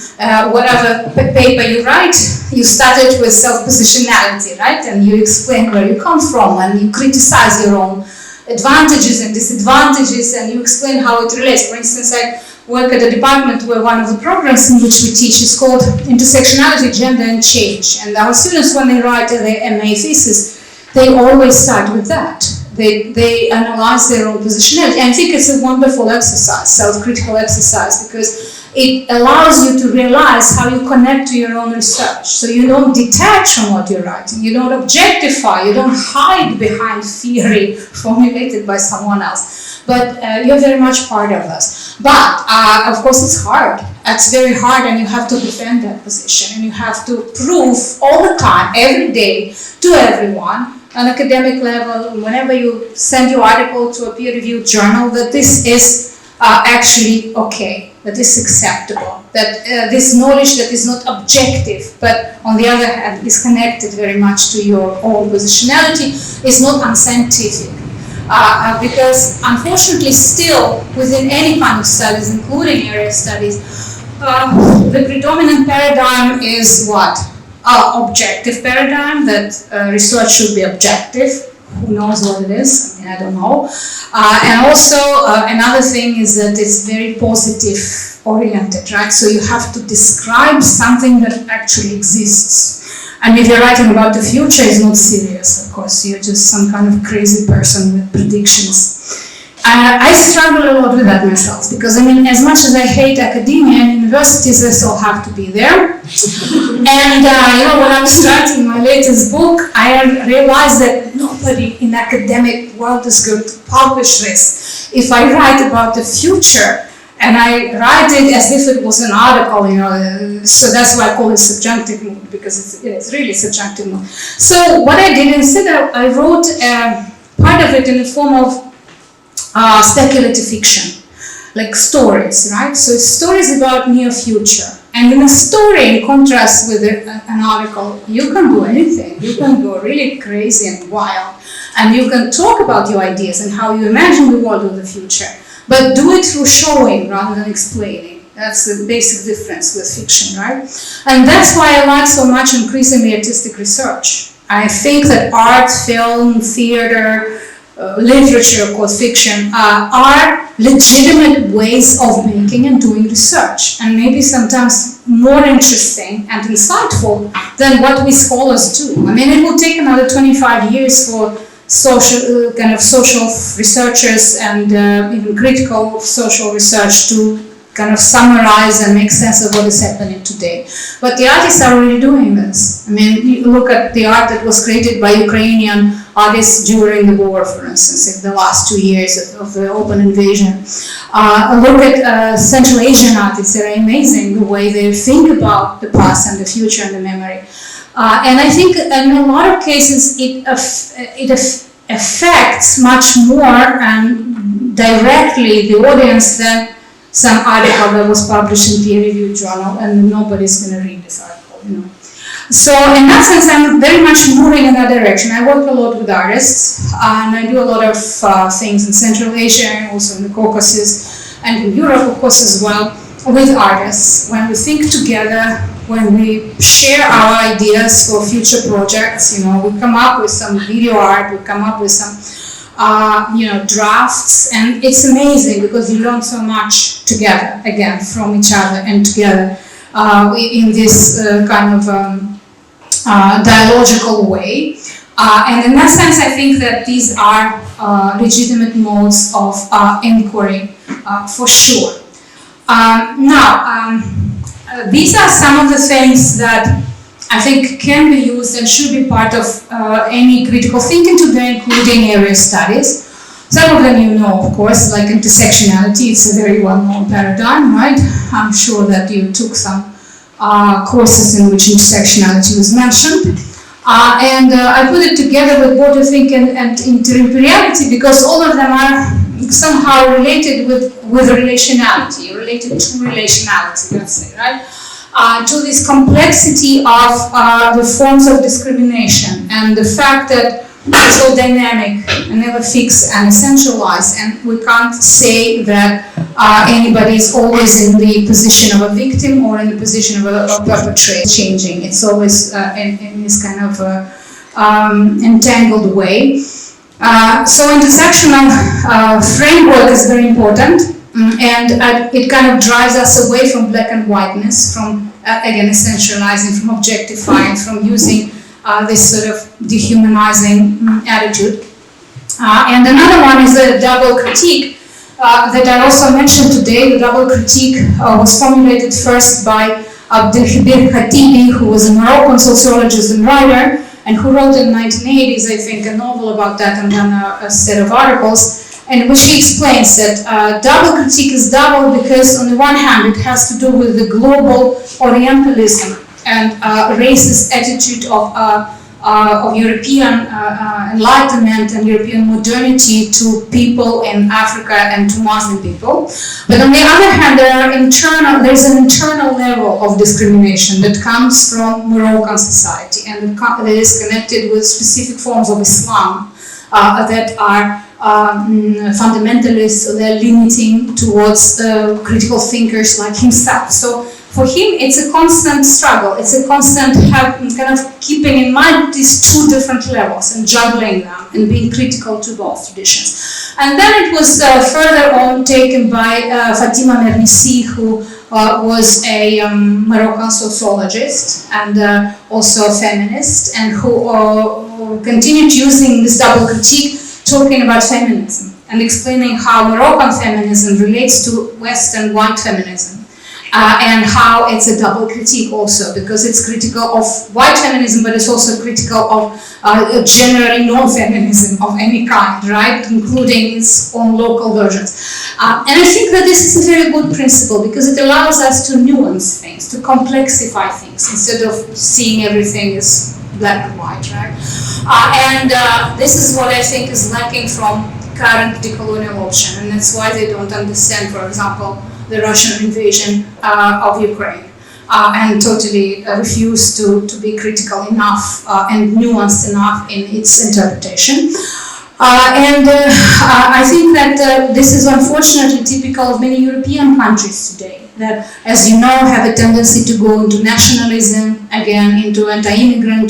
Whatever paper you write, you start it with self-positionality, right? And you explain where you come from, and you criticize your own advantages and disadvantages, and you explain how it relates. For instance, I work at a department where one of the programs in which we teach is called Intersectionality, Gender and Change. And our students, when they write their MA thesis, they always start with that. They analyze their own positionality. And I think it's a wonderful exercise, self-critical exercise, because it allows you to realize how you connect to your own research. So you don't detach from what you're writing, you don't objectify, you don't hide behind theory formulated by someone else, but you're very much part of us. But of course it's hard. It's very hard, and you have to defend that position, and you have to prove all the time, every day, to everyone, on academic level, whenever you send your article to a peer-reviewed journal, that this is actually okay, that is acceptable, that this knowledge that is not objective, but on the other hand is connected very much to your own positionality, is not unscientific. Because unfortunately still, within any kind of studies, including area studies, the predominant paradigm is what? Objective paradigm, that research should be objective. who knows what it is? I mean, I don't know. And also, another thing is that it's very positive oriented, right? So you have to describe something that actually exists. And if you're writing about the future, it's not serious, of course. You're just some kind of crazy person with predictions. I struggle a lot with that myself, because I mean, as much as I hate academia and universities, they still have to be there. And when I was writing my latest book, I realized that nobody in academic world is going to publish this. If I write about the future, and I write it as if it was an article, so that's why I call it subjunctive mood, because it's really subjunctive mood. So what I did instead, I wrote part of it in the form of speculative fiction, like stories, right? So it's stories about near future. And in a story, in contrast with an article, you can do anything. You can go really crazy and wild. And you can talk about your ideas and how you imagine the world of the future. But do it through showing rather than explaining. That's the basic difference with fiction, right? And that's why I like so much increasingly artistic research. I think that art, film, theater, literature, of course, fiction, are legitimate ways of making and doing research, and maybe sometimes more interesting and insightful than what we scholars do. I mean, it will take another 25 years for social researchers and even critical social research to kind of summarize and make sense of what is happening today. But the artists are already doing this. I mean, you look at the art that was created by Ukrainian artists during the war, for instance, in the last 2 years of the open invasion. Look at Central Asian artists. They're amazing the way they think about the past and the future and the memory. And I think in a lot of cases it affects much more and directly the audience than some article that was published in peer-reviewed journal and nobody's going to read this article, So in that sense, I'm very much moving in that direction. I work a lot with artists, and I do a lot of things in Central Asia, and also in the Caucasus, and in Europe, of course, as well, with artists. When we think together, when we share our ideas for future projects, we come up with some video art, we come up with some drafts, and it's amazing because you learn so much together, again, from each other and together in this kind of dialogical way. And in that sense, I think that these are legitimate modes of inquiry for sure. These are some of the things that I think can be used and should be part of any critical thinking today, including area studies. Some of them you know, of course, like intersectionality. It's a very well-known paradigm, right? I'm sure that you took some courses in which intersectionality was mentioned. And I put it together with border thinking and inter-imperiality because all of them are somehow related with relationality, related to relationality, let's say, right? To this complexity of the forms of discrimination and the fact that it's all dynamic and never fixed and essentialized, and we can't say that anybody is always in the position of a victim or in the position of a perpetrator. Changing, it's always in this kind of entangled way. So intersectional framework is very important, and it kind of drives us away from black and whiteness, from again essentializing, from objectifying, from using this sort of dehumanizing attitude. And another one is the double critique that I also mentioned today. The double critique was formulated first by Abdelkhabir Khatibi, who was a Moroccan sociologist and writer, and who wrote in the 1980s, I think, a novel about that and then a set of articles, in which he explains that double critique is double because on the one hand it has to do with the global Orientalism and racist attitude of European enlightenment and European modernity to people in Africa and to Muslim people. But on the other hand, there's an internal level of discrimination that comes from Moroccan society and that is connected with specific forms of Islam that are fundamentalist, they're limiting towards critical thinkers like himself. So for him, it's a constant struggle. It's a constant kind of keeping in mind these two different levels and juggling them and being critical to both traditions. And then it was further on taken by Fatima Mernissi, who was a Moroccan sociologist and also a feminist, and who continued using this double critique, talking about feminism and explaining how Moroccan feminism relates to Western white feminism. And how it's a double critique also, because it's critical of white feminism, but it's also critical of generally non-feminism of any kind, right, including its own local versions. And I think that this is a very good principle, because it allows us to nuance things, to complexify things, instead of seeing everything as black and white, right? And this is what I think is lacking from current decolonial option, and that's why they don't understand, for example, the Russian invasion of Ukraine, and totally refuse to be critical enough and nuanced enough in its interpretation. I think that this is unfortunately typical of many European countries today, that, as you know, have a tendency to go into nationalism, again, into anti-immigrant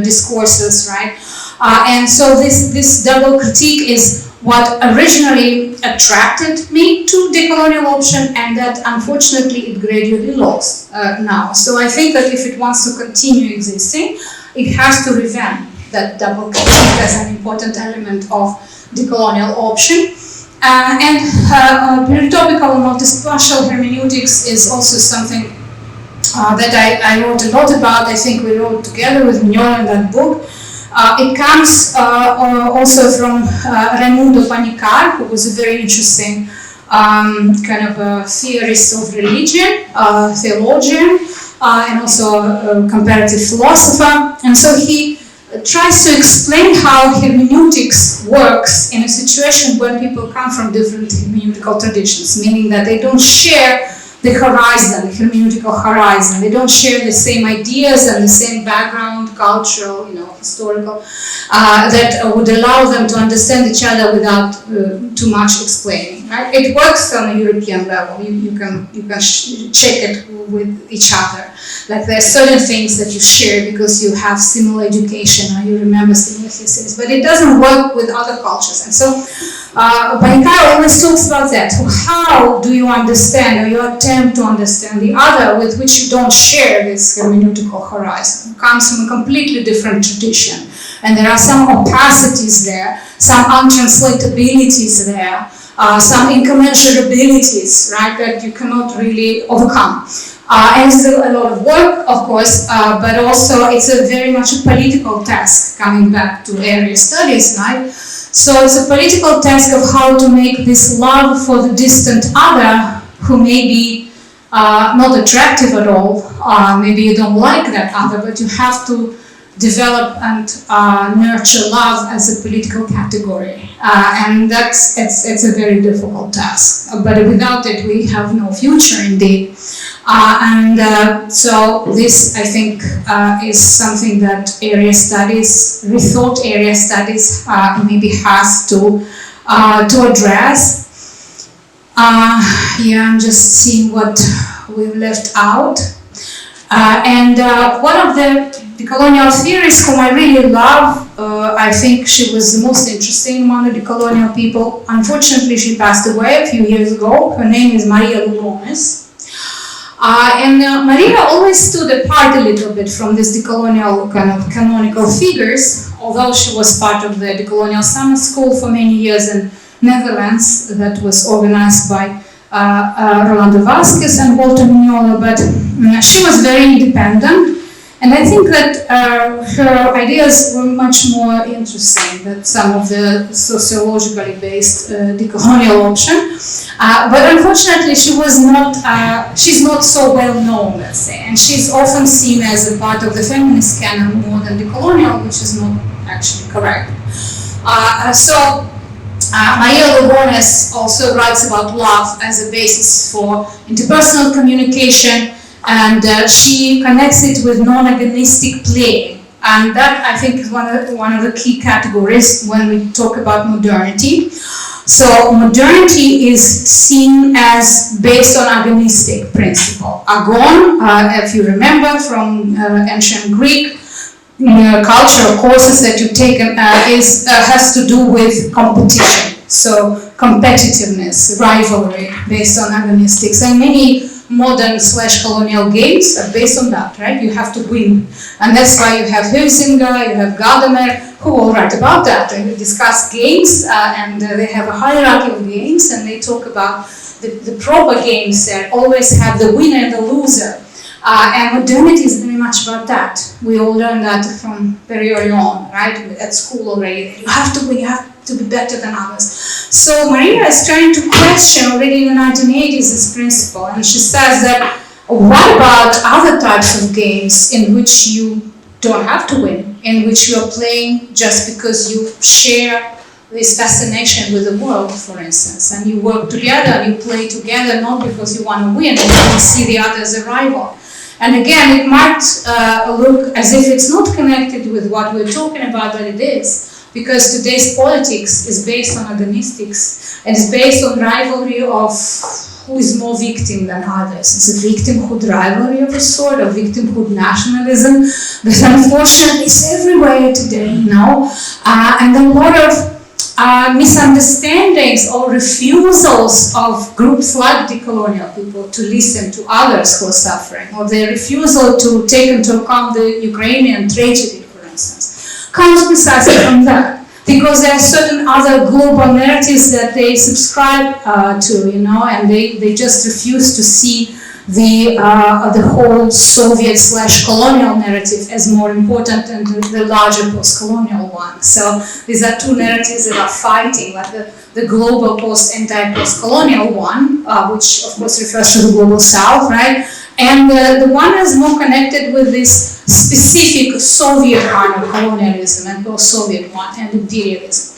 discourses, right? And so this double critique is what originally attracted me to decolonial option, and that unfortunately it gradually lost now. So I think that if it wants to continue existing, it has to revamp that double critique as an important element of decolonial option. And peritopical and multispatial hermeneutics is also something that I wrote a lot about. I think we wrote together with Mignon in that book. It comes also from Raimundo Panikkar, who was a very interesting kind of a theorist of religion, theologian, and also a comparative philosopher. And so he tries to explain how hermeneutics works in a situation where people come from different hermeneutical traditions, meaning that they don't share the horizon, the hermeneutical horizon. They don't share the same ideas and the same background, cultural, historical, that would allow them to understand each other without too much explaining. Right? It works on a European level. You can check it with each other. Like there are certain things that you share because you have similar education or you remember similar histories, but it doesn't work with other cultures. And so Panikkar always talks about that. How do you understand, or you attempt to understand the other with which you don't share this hermeneutical horizon? It comes from a completely different tradition. And there are some opacities there, some untranslatabilities there, some incommensurabilities, right, that you cannot really overcome. And it's a lot of work, of course, but also it's a very much a political task, coming back to area studies, right? So it's a political task of how to make this love for the distant other, who may be not attractive at all, maybe you don't like that other, but you have to develop and nurture love as a political category. And it's a very difficult task. But without it, we have no future indeed. So this, I think, is something that area studies, rethought area studies, maybe has to address. I'm just seeing what we've left out. One of the decolonial theorists whom I really love, I think she was the most interesting among the decolonial people. Unfortunately, she passed away a few years ago. Her name is Maria Lugones. Maria always stood apart a little bit from these decolonial kind of canonical figures, although she was part of the decolonial summer school for many years in Netherlands that was organized by Rolando Vasquez and Walter Mignola, but she was very independent. And I think that her ideas were much more interesting than some of the sociologically based decolonial option. But unfortunately, she's not so well known, let's say, and she's often seen as a part of the feminist canon more than decolonial, which is not actually correct. Maria Lugones also writes about love as a basis for interpersonal communication, and she connects it with non-agonistic play. And that, I think, is one of the key categories when we talk about modernity. So modernity is seen as based on agonistic principle. Agon, if you remember from ancient Greek, cultural courses that you've taken has to do with competition. So competitiveness, rivalry, based on agonistics, and many modern / colonial games are based on that, right? You have to win, and that's why you have Huizinga, you have Gadamer, who all write about that, and we discuss games, and they have a hierarchy of games, and they talk about the proper games that always have the winner and the loser. And modernity is very much about that. We all learn that from very early on, right? At school already. You have to win, you have to be better than others. So Maria is trying to question already in the 1980s this principle, and she says that what about other types of games in which you don't have to win, in which you are playing just because you share this fascination with the world, for instance, and you work together, you play together, not because you want to win, you see the other as a rival. And again, it might look as if it's not connected with what we're talking about, but it is, because today's politics is based on agonistics, and it's based on rivalry of who is more victim than others. It's a victimhood rivalry of a sort, of victimhood nationalism, that unfortunately is everywhere today, you know, and a lot of misunderstandings or refusals of groups like decolonial people to listen to others who are suffering, or their refusal to take into account the Ukrainian tragedy, for instance, comes precisely from that. Because there are certain other global narratives that they subscribe to, you know, and they just refuse to see the whole Soviet / colonial narrative as more important than the larger post-colonial one. So these are two narratives that are fighting, like the global anti-post-colonial one, which of course refers to the global South, right? And the one is more connected with this specific Soviet kind of colonialism and post-Soviet one and imperialism.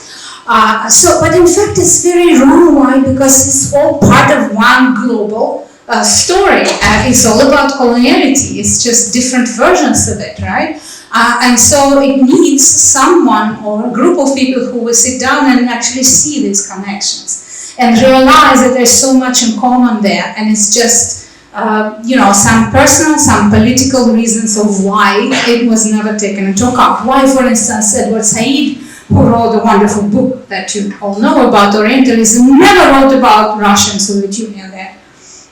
But in fact it's very wrong. Why? Because it's all part of one global story. It's all about coloniality. It's just different versions of it, right? And so it needs someone or a group of people who will sit down and actually see these connections and realize that there's so much in common there, and it's just some personal, some political reasons of why it was never taken into account. Why, for instance, Edward Said, who wrote a wonderful book that you all know about Orientalism, never wrote about Russia and Soviet Union there?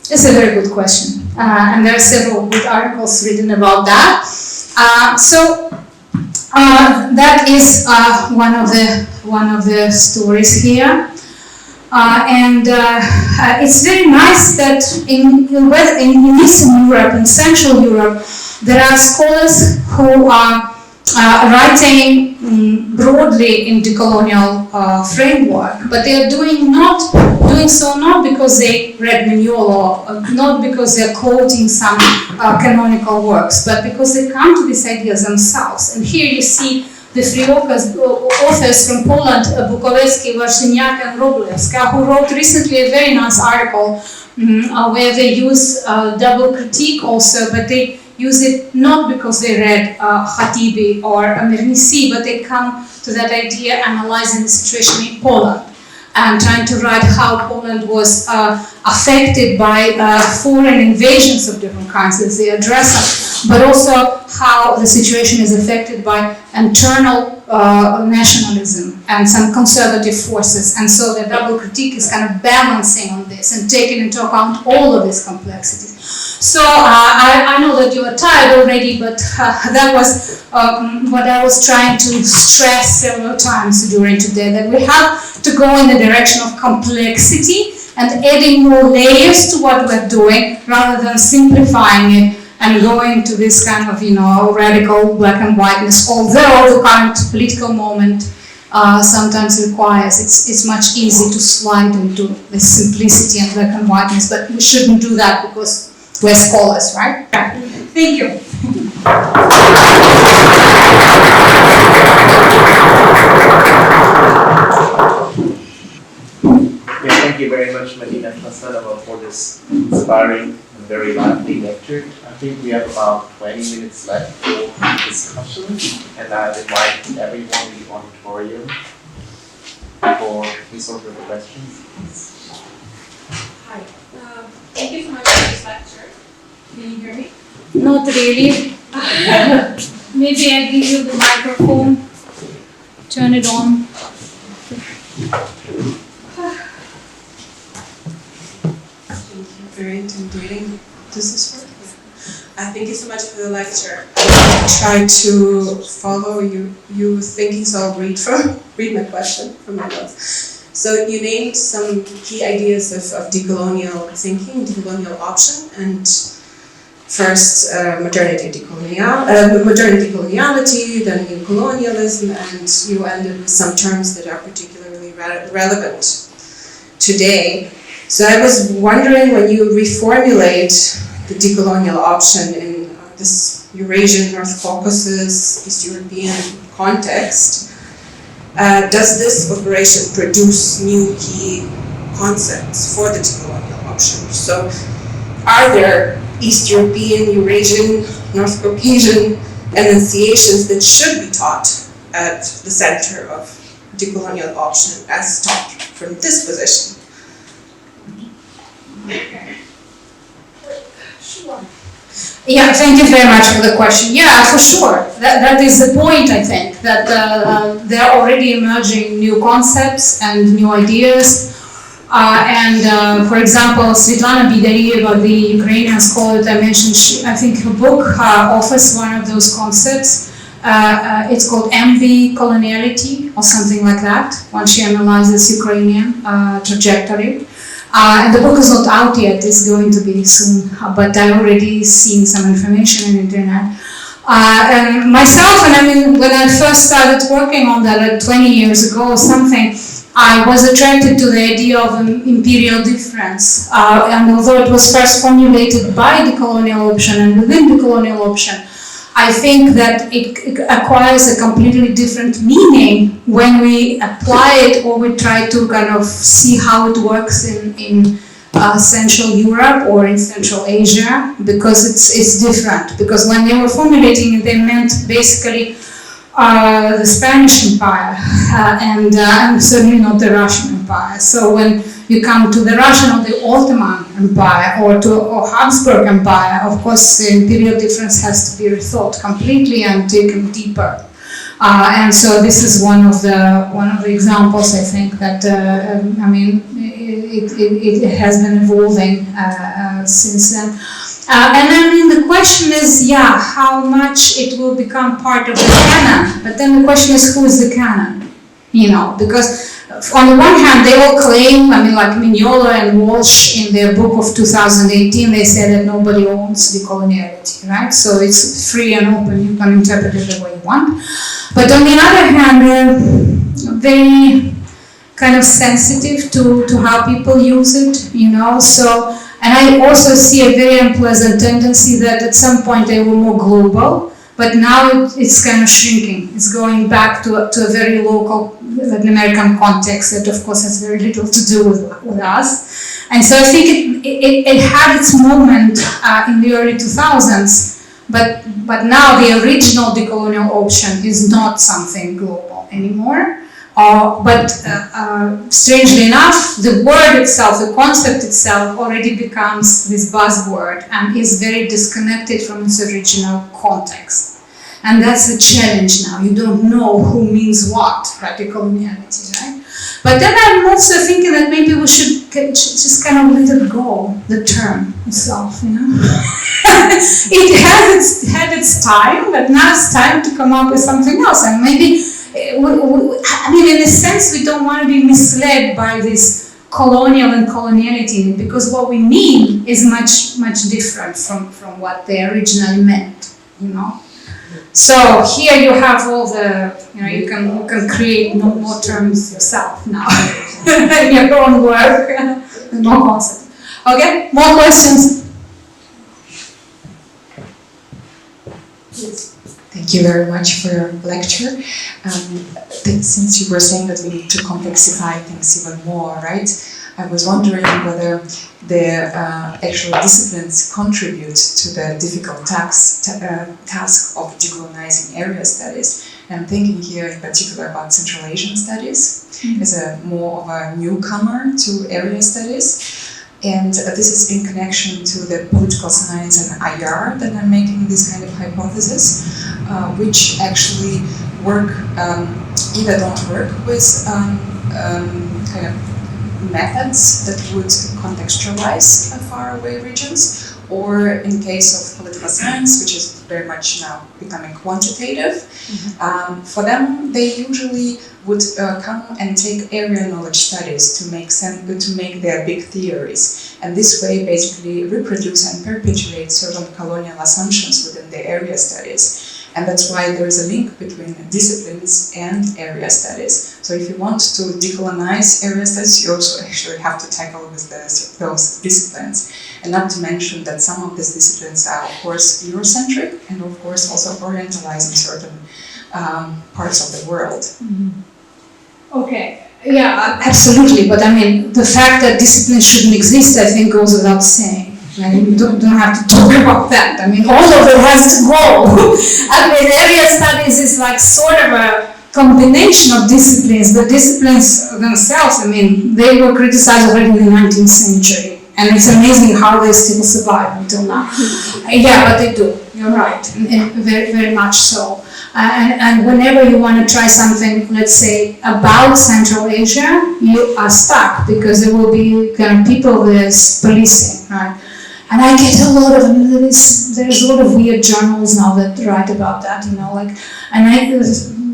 It's a very good question, and there are several good articles written about that. That is one of the stories here. It's very nice that in Eastern Europe and Central Europe, there are scholars who are writing broadly in decolonial framework, but they are doing so not because they read manual or not because they are quoting some canonical works, but because they come to these ideas themselves. And here you see the three authors from Poland, Bukovetsky, Varsiniak, and Wróblewska, who wrote recently a very nice article where they use double critique also, but they use it not because they read Khatibi or Mirnisi, but they come to that idea analyzing the situation in Poland and trying to write how Poland was affected by foreign invasions of different kinds as they address them, but also how the situation is affected by internal nationalism and some conservative forces. And so the double critique is kind of balancing on this and taking into account all of these complexities. So I know that you are tired already, but that was what I was trying to stress several times during today, that we have to go in the direction of complexity and adding more layers to what we're doing rather than simplifying it and going to this kind of, radical black and whiteness, although the current political moment sometimes requires, it's much easier to slide into the simplicity and black and whiteness, but we shouldn't do that because we're scholars, right? Thank you. Thank you very much, Madina Tlostanova, for this inspiring and very lively lecture. I think we have about 20 minutes left for discussion, and I'd invite everyone in the auditorium for this sort of questions. Hi. Thank you so much for this lecture. Can you hear me? Not really. Maybe I give you the microphone. Turn it on. Thank you. Very intimidating. Does this work? Thank you so much for the lecture. I tried to follow you thinking, so I'll read my question from my notes. So you named some key ideas of decolonial thinking, decolonial option, and first modernity decoloniality, then new colonialism, and you ended with some terms that are particularly relevant today. So I was wondering, when you reformulate the decolonial option in this Eurasian, North Caucasus, East European context, does this operation produce new key concepts for the decolonial option? So are there East European, Eurasian, North Caucasian enunciations that should be taught at the center of decolonial option as taught from this position? Sure. Yeah, thank you very much for the question. Yeah, for sure. That is the point, I think, that there are already emerging new concepts and new ideas. For example, Svetlana Bidarieva, the Ukrainian scholar that I mentioned, I think her book offers one of those concepts. It's called Decoloniality or something like that, when she analyzes Ukrainian trajectory. And the book is not out yet, it's going to be soon, but I already seen some information on the internet. And myself, and I mean, when I first started working on that, like 20 years ago or something, I was attracted to the idea of an imperial difference. And although it was first formulated by the colonial option and within the colonial option, I think that it acquires a completely different meaning when we apply it, or we try to kind of see how it works in Central Europe or in Central Asia, because it's different. Because when they were formulating it, they meant basically the Spanish Empire and certainly not the Russian Empire. So when you come to the Russian or the Ottoman Empire or Habsburg Empire, of course the imperial difference has to be rethought completely and taken deeper. And so this is one of the examples, I think, that I mean it has been evolving since then. And I mean the question is, yeah, how much it will become part of the canon. But then the question is, who is the canon? You know, because on the one hand, they all claim, I mean, like Mignola and Walsh in their book of 2018, they say that nobody owns decoloniality, right? So it's free and open, you can interpret it the way you want. But on the other hand, they're very kind of sensitive to how people use it, you know, so, and I also see a very unpleasant tendency that at some point they were more global, but now it's kind of shrinking. It's going back to a very local Latin American context that of course has very little to do with us. And so I think it had its moment in the early 2000s, but now the original decolonial option is not something global anymore. But strangely enough, the word itself, the concept itself, already becomes this buzzword and is very disconnected from its original context. And that's the challenge now. You don't know who means what by decoloniality, right? But then I'm also thinking that maybe we should just kind of let it go, the term itself, you know? It had its time, but now it's time to come up with something else. And maybe I mean, in a sense, we don't want to be misled by this colonial and coloniality, because what we mean is much, much different from what they originally meant, you know. So here you have all the, you know, you can create more terms yourself now in your own work, more concepts. Okay, more questions? Yes. Thank you very much for your lecture. Since you were saying that we need to complexify things even more, right? I was wondering whether the actual disciplines contribute to the difficult task of decolonizing area studies. I'm thinking here in particular about Central Asian studies as a more of a newcomer to area studies. And this is in connection to the political science and IR that I'm making this kind of hypothesis, which actually work, either don't work with kind of methods that would contextualize faraway regions, or in case of political science, which is very much now becoming quantitative, for them they usually would come and take area knowledge studies to make their big theories, and this way basically reproduce and perpetuate certain colonial assumptions within the area studies. And that's why there is a link between disciplines and area studies. So if you want to decolonize area studies, you also actually have to tackle with those disciplines. And not to mention that some of these disciplines are, of course, Eurocentric and, of course, also orientalizing certain parts of the world. Okay, yeah, absolutely. But I mean, the fact that discipline shouldn't exist, I think, goes without saying. I mean, we don't have to talk about that. I mean, all of it has to go. I mean, area studies is like sort of a combination of disciplines, but disciplines themselves, I mean, they were criticized already in the 19th century. And it's amazing how they still survive until now. Yeah, but they do. You're right, and very, very much so. And whenever you want to try something, let's say, about Central Asia, you are stuck because there will be kind of people with policing, right? And I get a lot of, there's a lot of weird journals now that write about that, you know, like, and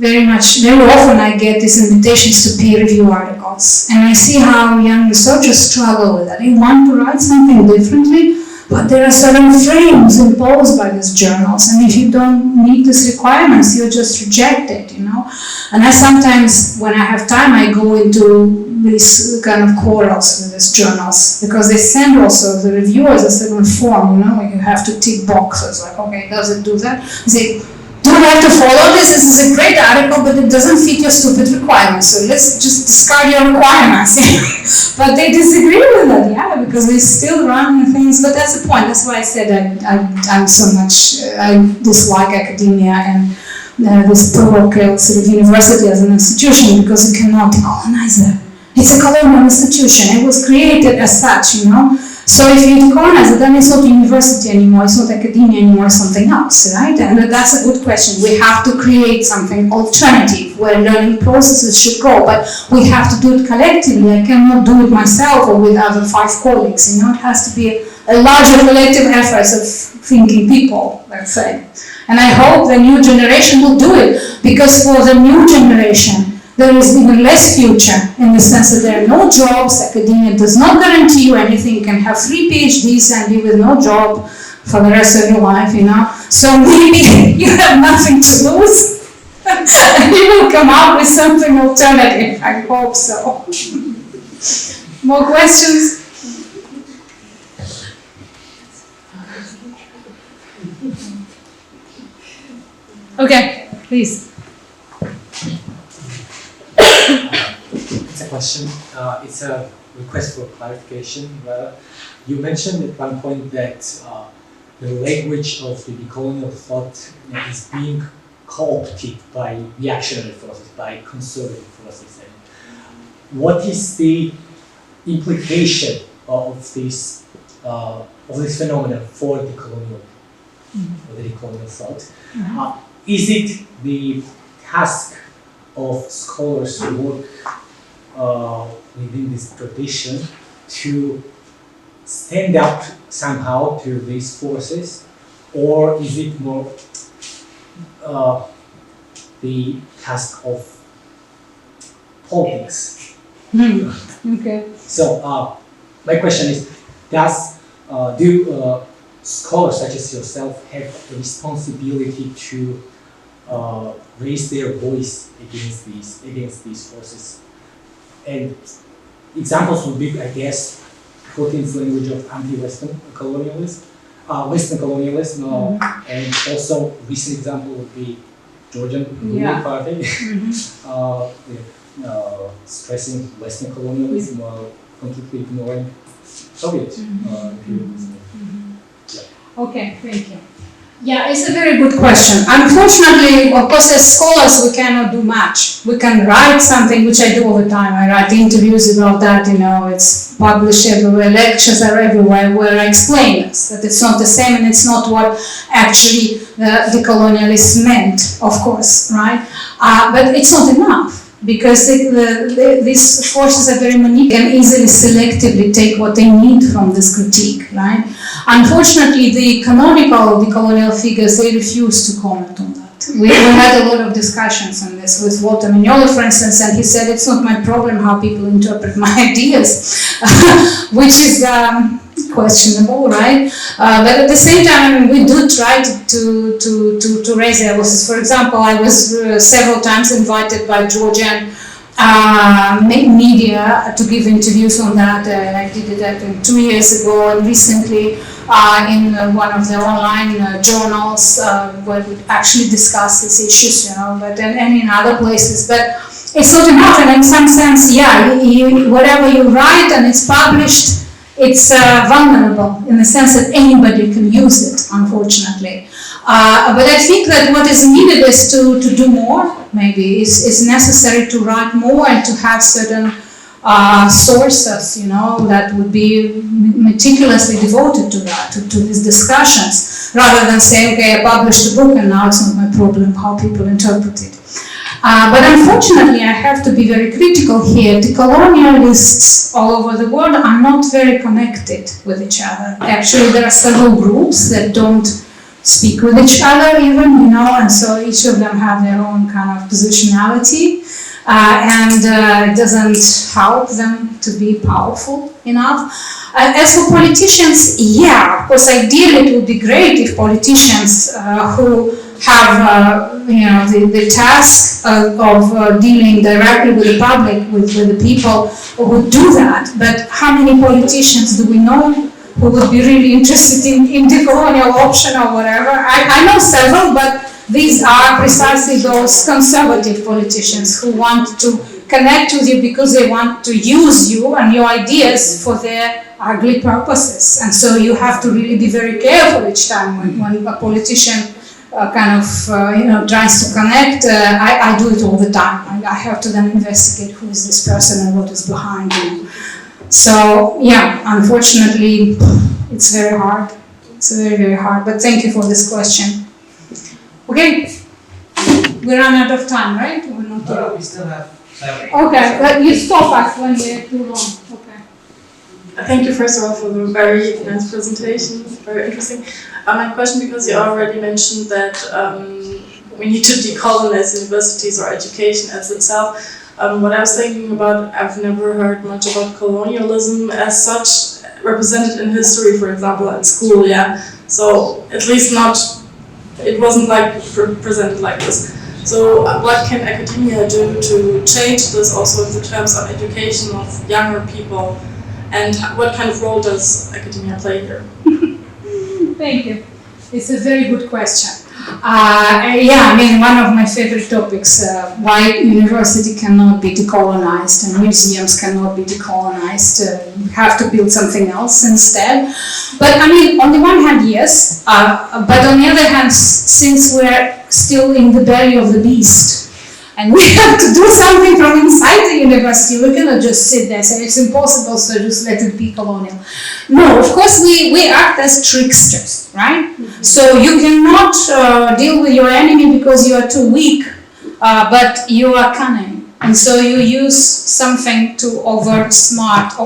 very often I get these invitations to peer review articles, and I see how young researchers struggle with that. They want to write something differently, but there are certain frames imposed by these journals, and if you don't meet these requirements, you're just rejected, you know. And I sometimes, when I have time, I go into these kind of quarrels with these journals, because they send also the reviewers a certain form, you know, like you have to tick boxes, like, okay, does it do that? They say, do you have to follow this? This is a great article, but it doesn't fit your stupid requirements, so let's just discard your requirements. But they disagree with that, yeah, because they still run things, but that's the point. That's why I said I'm so much, I dislike academia and this parochial sort of university as an institution, because you cannot decolonize that. It's a colonial institution. It was created as such, you know. So if you decolonize it, then it's not a university anymore, it's not academia anymore, it's something else, right? And that's a good question. We have to create something alternative where learning processes should go, but we have to do it collectively. I cannot do it myself or with other 5 colleagues, you know. It has to be a larger collective effort of thinking people, let's say. And I hope the new generation will do it, because for the new generation, there is even less future, in the sense that there are no jobs. Academia does not guarantee you anything. You can have 3 PhDs and be with no job for the rest of your life, you know. So maybe you have nothing to lose and you will come out with something alternative. I hope so. More questions? Okay, please. It's a question. It's a request for clarification. You mentioned at one point that the language of the decolonial thought is being co-opted by reactionary forces, by conservative forces. And what is the implication of this phenomenon for decolonial, for the decolonial thought? Is it the task of scholars who work within this tradition to stand up somehow to these forces, or is it more the task of politics? Okay. So my question is, do scholars such as yourself have a responsibility to raise their voice against these forces? And examples would be, I guess, Putin's language of anti-Western colonialism, Western colonialism, and also recent example would be Georgian ruling party, stressing Western colonialism while completely ignoring Soviet imperialism. Okay, thank you. Yeah, it's a very good question. Unfortunately, of course, as scholars, we cannot do much. We can write something, which I do all the time. I write interviews about that, it's published everywhere, lectures are everywhere, where I explain this, that it's not the same and it's not what actually the decolonialists meant, of course, right? But it's not enough. Because these forces are very manipulative and easily selectively take what they need from this critique, right? Unfortunately, the canonical decolonial figures, they refuse to comment on that. We had a lot of discussions on this with Walter Mignolo, for instance, and he said it's not my problem how people interpret my ideas, which is questionable, right? But at the same time, we do try to raise their voices. For example, I was several times invited by Georgian media to give interviews on that. I did that 2 years ago, and recently in one of the online journals where we actually discuss these issues, but and in other places. But it's not enough, and in some sense, whatever you write and it's published, it's vulnerable in the sense that anybody can use it, unfortunately. But I think that what is needed is to do more, maybe. It's necessary to write more and to have certain sources, that would be meticulously devoted to that, to these discussions, rather than saying, okay, I published a book and now it's not my problem how people interpret it. But unfortunately, I have to be very critical here. Decolonialists all over the world are not very connected with each other. Actually, there are several groups that don't speak with each other even, and so each of them have their own kind of positionality, and it doesn't help them to be powerful enough. As for politicians, of course, ideally it would be great if politicians who have the task of dealing directly with the public, with the people, would do that. But how many politicians do we know who would be really interested in decolonial option or whatever? I know several, but these are precisely those conservative politicians who want to connect with you because they want to use you and your ideas for their ugly purposes. And so you have to really be very careful each time when a politician tries to connect. I do it all the time. I have to then investigate who is this person and what is behind him. So unfortunately, it's very hard. It's very, very hard. But thank you for this question. Okay, we run out of time, right? We're not No, we still have 7. Okay, but you stop us when we're too long. Okay. Thank you first of all for the very nice presentation, very interesting. My question, because you already mentioned that we need to decolonize universities or education as itself. What I was thinking about, I've never heard much about colonialism as such, represented in history, for example, at school, So at least it wasn't presented like this. So what can academia do to change this also in the terms of education of younger people? And what kind of role does academia play here? Thank you. It's a very good question. One of my favorite topics, why university cannot be decolonized and museums cannot be decolonized. We have to build something else instead. But on the one hand, yes. But on the other hand, since we're still in the belly of the beast, and we have to do something from inside the university. We cannot just sit there and say it's impossible, so just let it be colonial. No, of course we act as tricksters, right? Mm-hmm. So you cannot deal with your enemy because you are too weak, but you are cunning. And so you use something to outsmart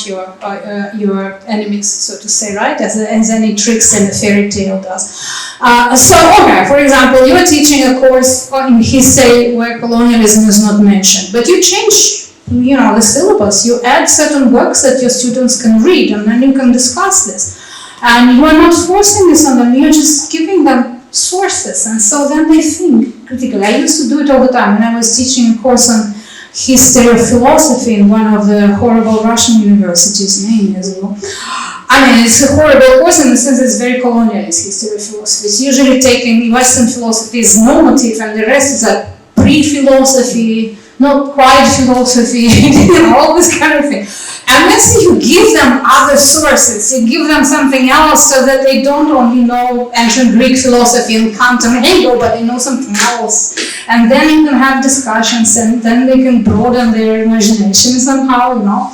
your enemies, so to say, right? As any tricks in a fairy tale does. For example, you are teaching a course in history where colonialism is not mentioned, but you change, the syllabus. You add certain works that your students can read, and then you can discuss this. And you are not forcing this on them; you're just giving them sources, and so then they think critically. I used to do it all the time when I was teaching a course on history of philosophy in one of the horrible Russian universities many years ago. It's a horrible course in the sense it's very colonialist history of philosophy. It's usually taking Western philosophy as normative and the rest is like pre-philosophy, not quite philosophy, all this kind of thing. unless you give them other sources, you give them something else so that they don't only know ancient Greek philosophy and Kant and Hegel, but they know something else. And then you can have discussions, and then they can broaden their imagination somehow, you know.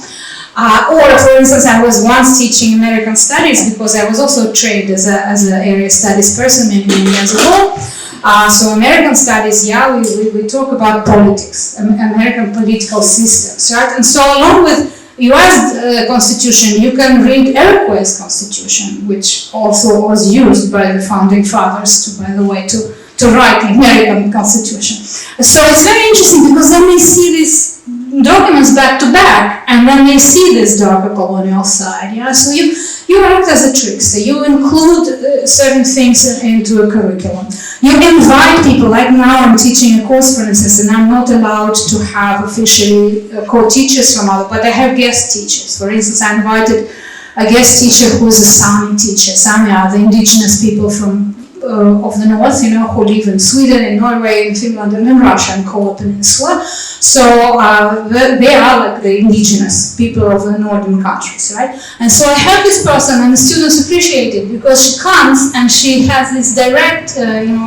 Or, for instance, I was once teaching American studies because I was also trained as an area studies person many years ago. So American studies, yeah, we talk about politics, American political systems, right? And so along with U.S. Constitution, you can read Iroquois Constitution, which also was used by the founding fathers, by the way, to write the American Constitution. So it's very interesting because then they see these documents back to back, and then they see this darker colonial side. Yeah, so you act as a trickster. You include certain things into a curriculum. You invite people. Like now, I'm teaching a course, for instance, and I'm not allowed to have officially co-teachers from other, but I have guest teachers. For instance, I invited a guest teacher who's a Sami teacher. Sami are the indigenous people from of the north, you know, who live in Sweden, in Norway, in Finland, and in Russia, and Kola Peninsula. So they are like the indigenous people of the northern countries, right? And so I have this person, and the students appreciate it because she comes and she has this direct,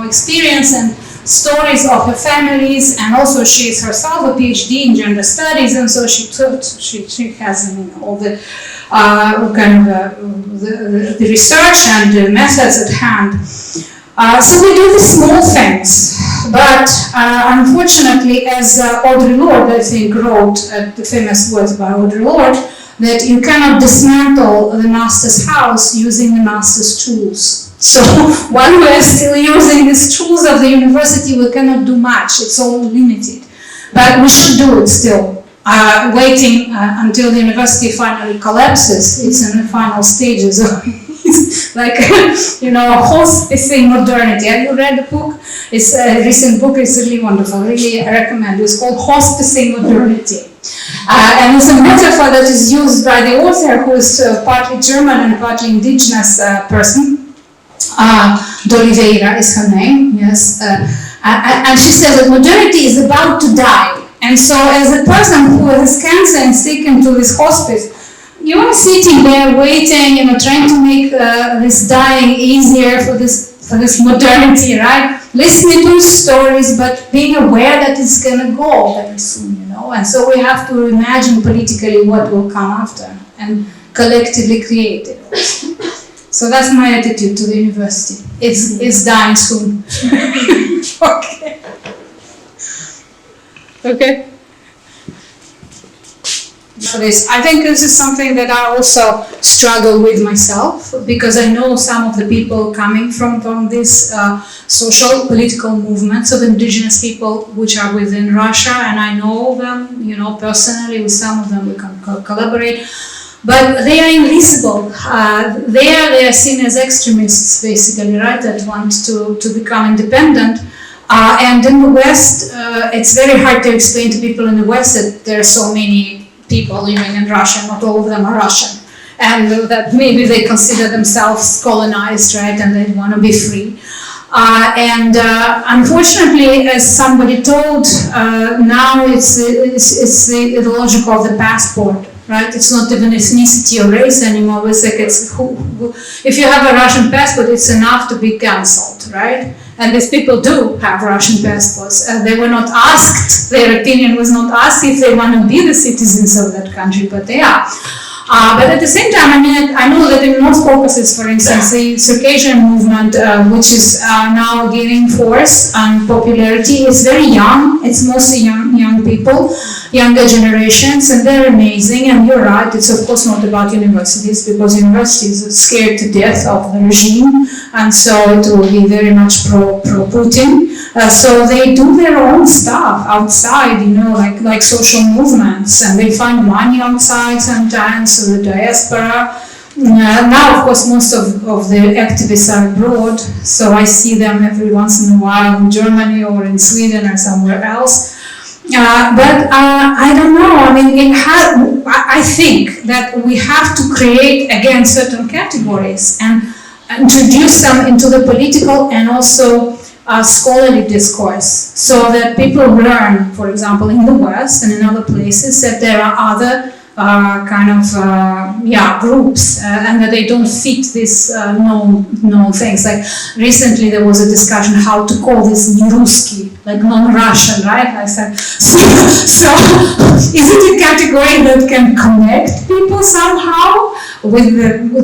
experience and stories of her families, and also she is herself a PhD in gender studies, and so she has all the the research and the methods at hand. So we do the small things, but unfortunately, as Audre Lorde, I think, wrote the famous words by Audre Lorde, that you cannot dismantle the master's house using the master's tools. So while we are still using these tools of the university, we cannot do much. It's all limited. But we should do it still. Waiting until the university finally collapses, it's in the final stages. It's like, hospicing modernity. Have you read the book? It's a recent book, it's really wonderful, really recommend it. It's called Hospicing Modernity. And it's a metaphor that is used by the author, who is partly German and partly indigenous person. D'Oliveira is her name, yes. And she says that modernity is about to die. And so as a person who has cancer and sick into this hospice, you are sitting there waiting, trying to make this dying easier for this modernity, right? Listening to stories, but being aware that it's going to go very soon, And so we have to imagine politically what will come after and collectively create it. So that's my attitude to the university. It's dying soon. Okay. Okay. So I think this is something that I also struggle with myself, because I know some of the people coming from these social political movements of indigenous people which are within Russia, and I know them, personally. With some of them we can collaborate, but they are invisible. They are seen as extremists, basically, right? That want to become independent. And in the West, it's very hard to explain to people in the West that there are so many people living in Russia, not all of them are Russian, and that maybe they consider themselves colonized, right, and they want to be free. And unfortunately, as somebody told, now it's the logic of the passport, right? It's not even ethnicity or race anymore. It's like if you have a Russian passport, it's enough to be cancelled, right? And these people do have Russian passports. They were not asked, their opinion was not asked if they want to be the citizens of that country, but they are. But at the same time, I know that in North Caucasus, for instance, the Circassian movement, which is now gaining force and popularity, is very young. It's mostly young people, younger generations, and they're amazing. And you're right, it's of course not about universities, because universities are scared to death of the regime, and so it will be very much pro-Putin. So they do their own stuff outside, like social movements, and they find money outside sometimes, so the diaspora. Now, of course, most of the activists are abroad, so I see them every once in a while in Germany or in Sweden or somewhere else. But I don't know, I think that we have to create, again, certain categories and introduce them into the political and also scholarly discourse, so that people learn, for example, in the West and in other places, that there are other groups, and that they don't fit these known things. Like recently there was a discussion how to call this Ruski, like non-Russian, right? I said, so is it a category that can connect people somehow with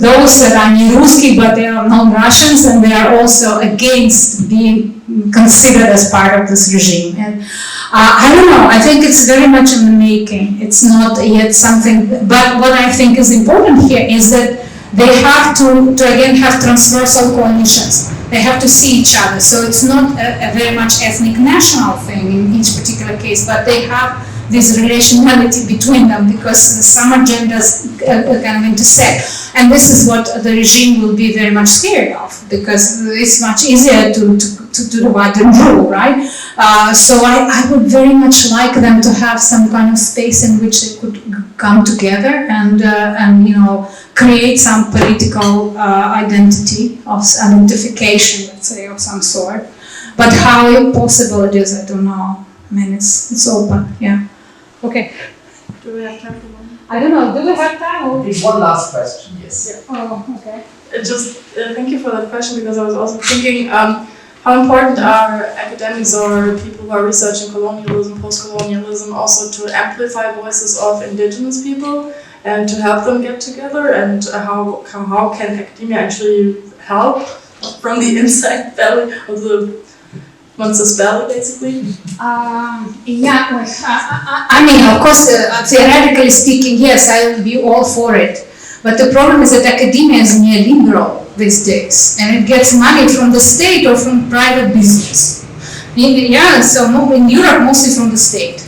those that are Ruski but they are non-Russians and they are also against being considered as part of this regime? And I don't know, I think it's very much in the making. It's not yet something, but what I think is important here is that they have to again have transversal coalitions. They have to see each other. So it's not a very much ethnic national thing in each particular case, but they have this relationality between them because some agendas kind of intersect. And this is what the regime will be very much scared of because it's much easier to divide and rule, right? So I would very much like them to have some kind of space in which they could come together and create some political identity of identification, let's say, of some sort. But how possible it is, I don't know. I mean, it's open, yeah. Okay. Do we have time for one? I don't know. Do we have time? Please, one last question, yes. Yeah. Oh, okay. Thank you for that question because I was also thinking how important are academics or people who are researching colonialism, post-colonialism also to amplify voices of indigenous people and to help them get together, and how can academia actually help from the inside belly of the monster's belly, basically? I mean, of course, theoretically speaking, yes, I would be all for it. But the problem is that academia is neoliberal these days, and it gets money from the state or from private business. In Europe, mostly from the state.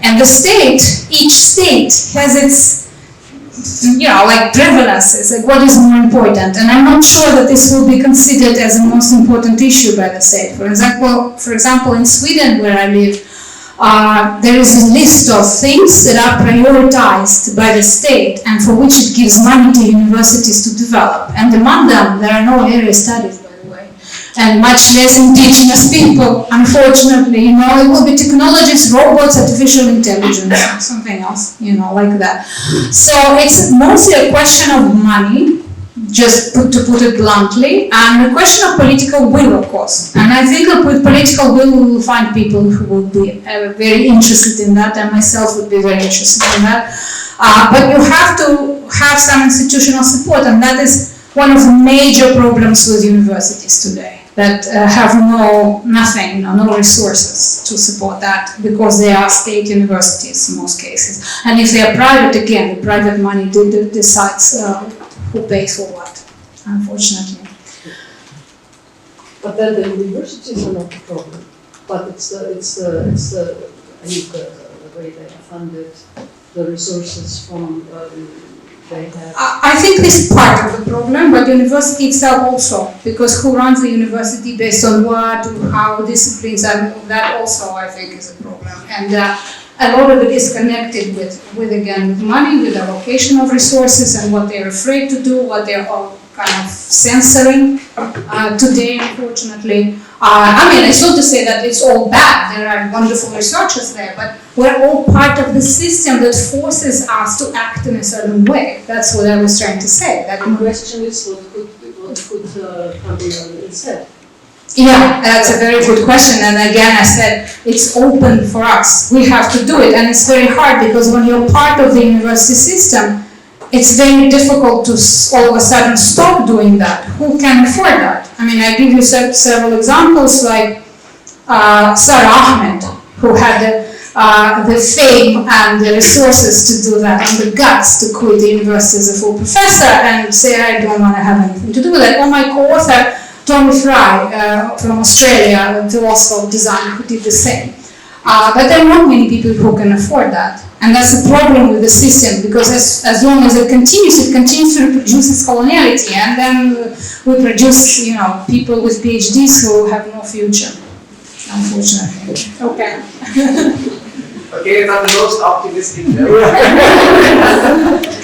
And the state, each state has its, prevalences, like what is more important. And I'm not sure that this will be considered as the most important issue by the state. For example, in Sweden, where I live, there is a list of things that are prioritized by the state and for which it gives money to universities to develop. And among them, there are no area studies, by the way, and much less indigenous people, unfortunately. It will be technologies, robots, artificial intelligence, something else, like that. So it's mostly a question of money, just to put it bluntly, and a question of political will, of course. And I think that with political will, we will find people who will be very interested in that, and myself would be very interested in that. But you have to have some institutional support, and that is one of the major problems with universities today, that have no resources to support that, because they are state universities in most cases. And if they are private, again, the private money decides who pays for what, unfortunately. But then the universities are not the problem. But it's the way they are funded, the resources from they have. I think this is part of the problem, but university itself also, because who runs the university based on what, how disciplines, and that also I think is a problem. And a lot of it is connected with money, with allocation of resources and what they're afraid to do, what they're all kind of censoring today, unfortunately. It's not to say that it's all bad. There are wonderful researchers there, but we're all part of the system that forces us to act in a certain way. That's what I was trying to say. That the question is what could come instead? Yeah, that's a very good question, and again I said it's open for us. We have to do it, and it's very hard because when you're part of the university system, it's very difficult to all of a sudden stop doing that. Who can afford that? I give you several examples, like Sarah Ahmed, who had the fame and the resources to do that, and the guts to quit the university as a full professor and say, I don't want to have anything to do with it. Or my co-author, Tommy Fry from Australia, the philosopher of design, who did the same. But there are not many people who can afford that. And that's the problem with the system, because as long as it continues to reproduce its coloniality, and then we produce, people with PhDs who have no future, unfortunately. Okay. Okay, that's the most optimistic note.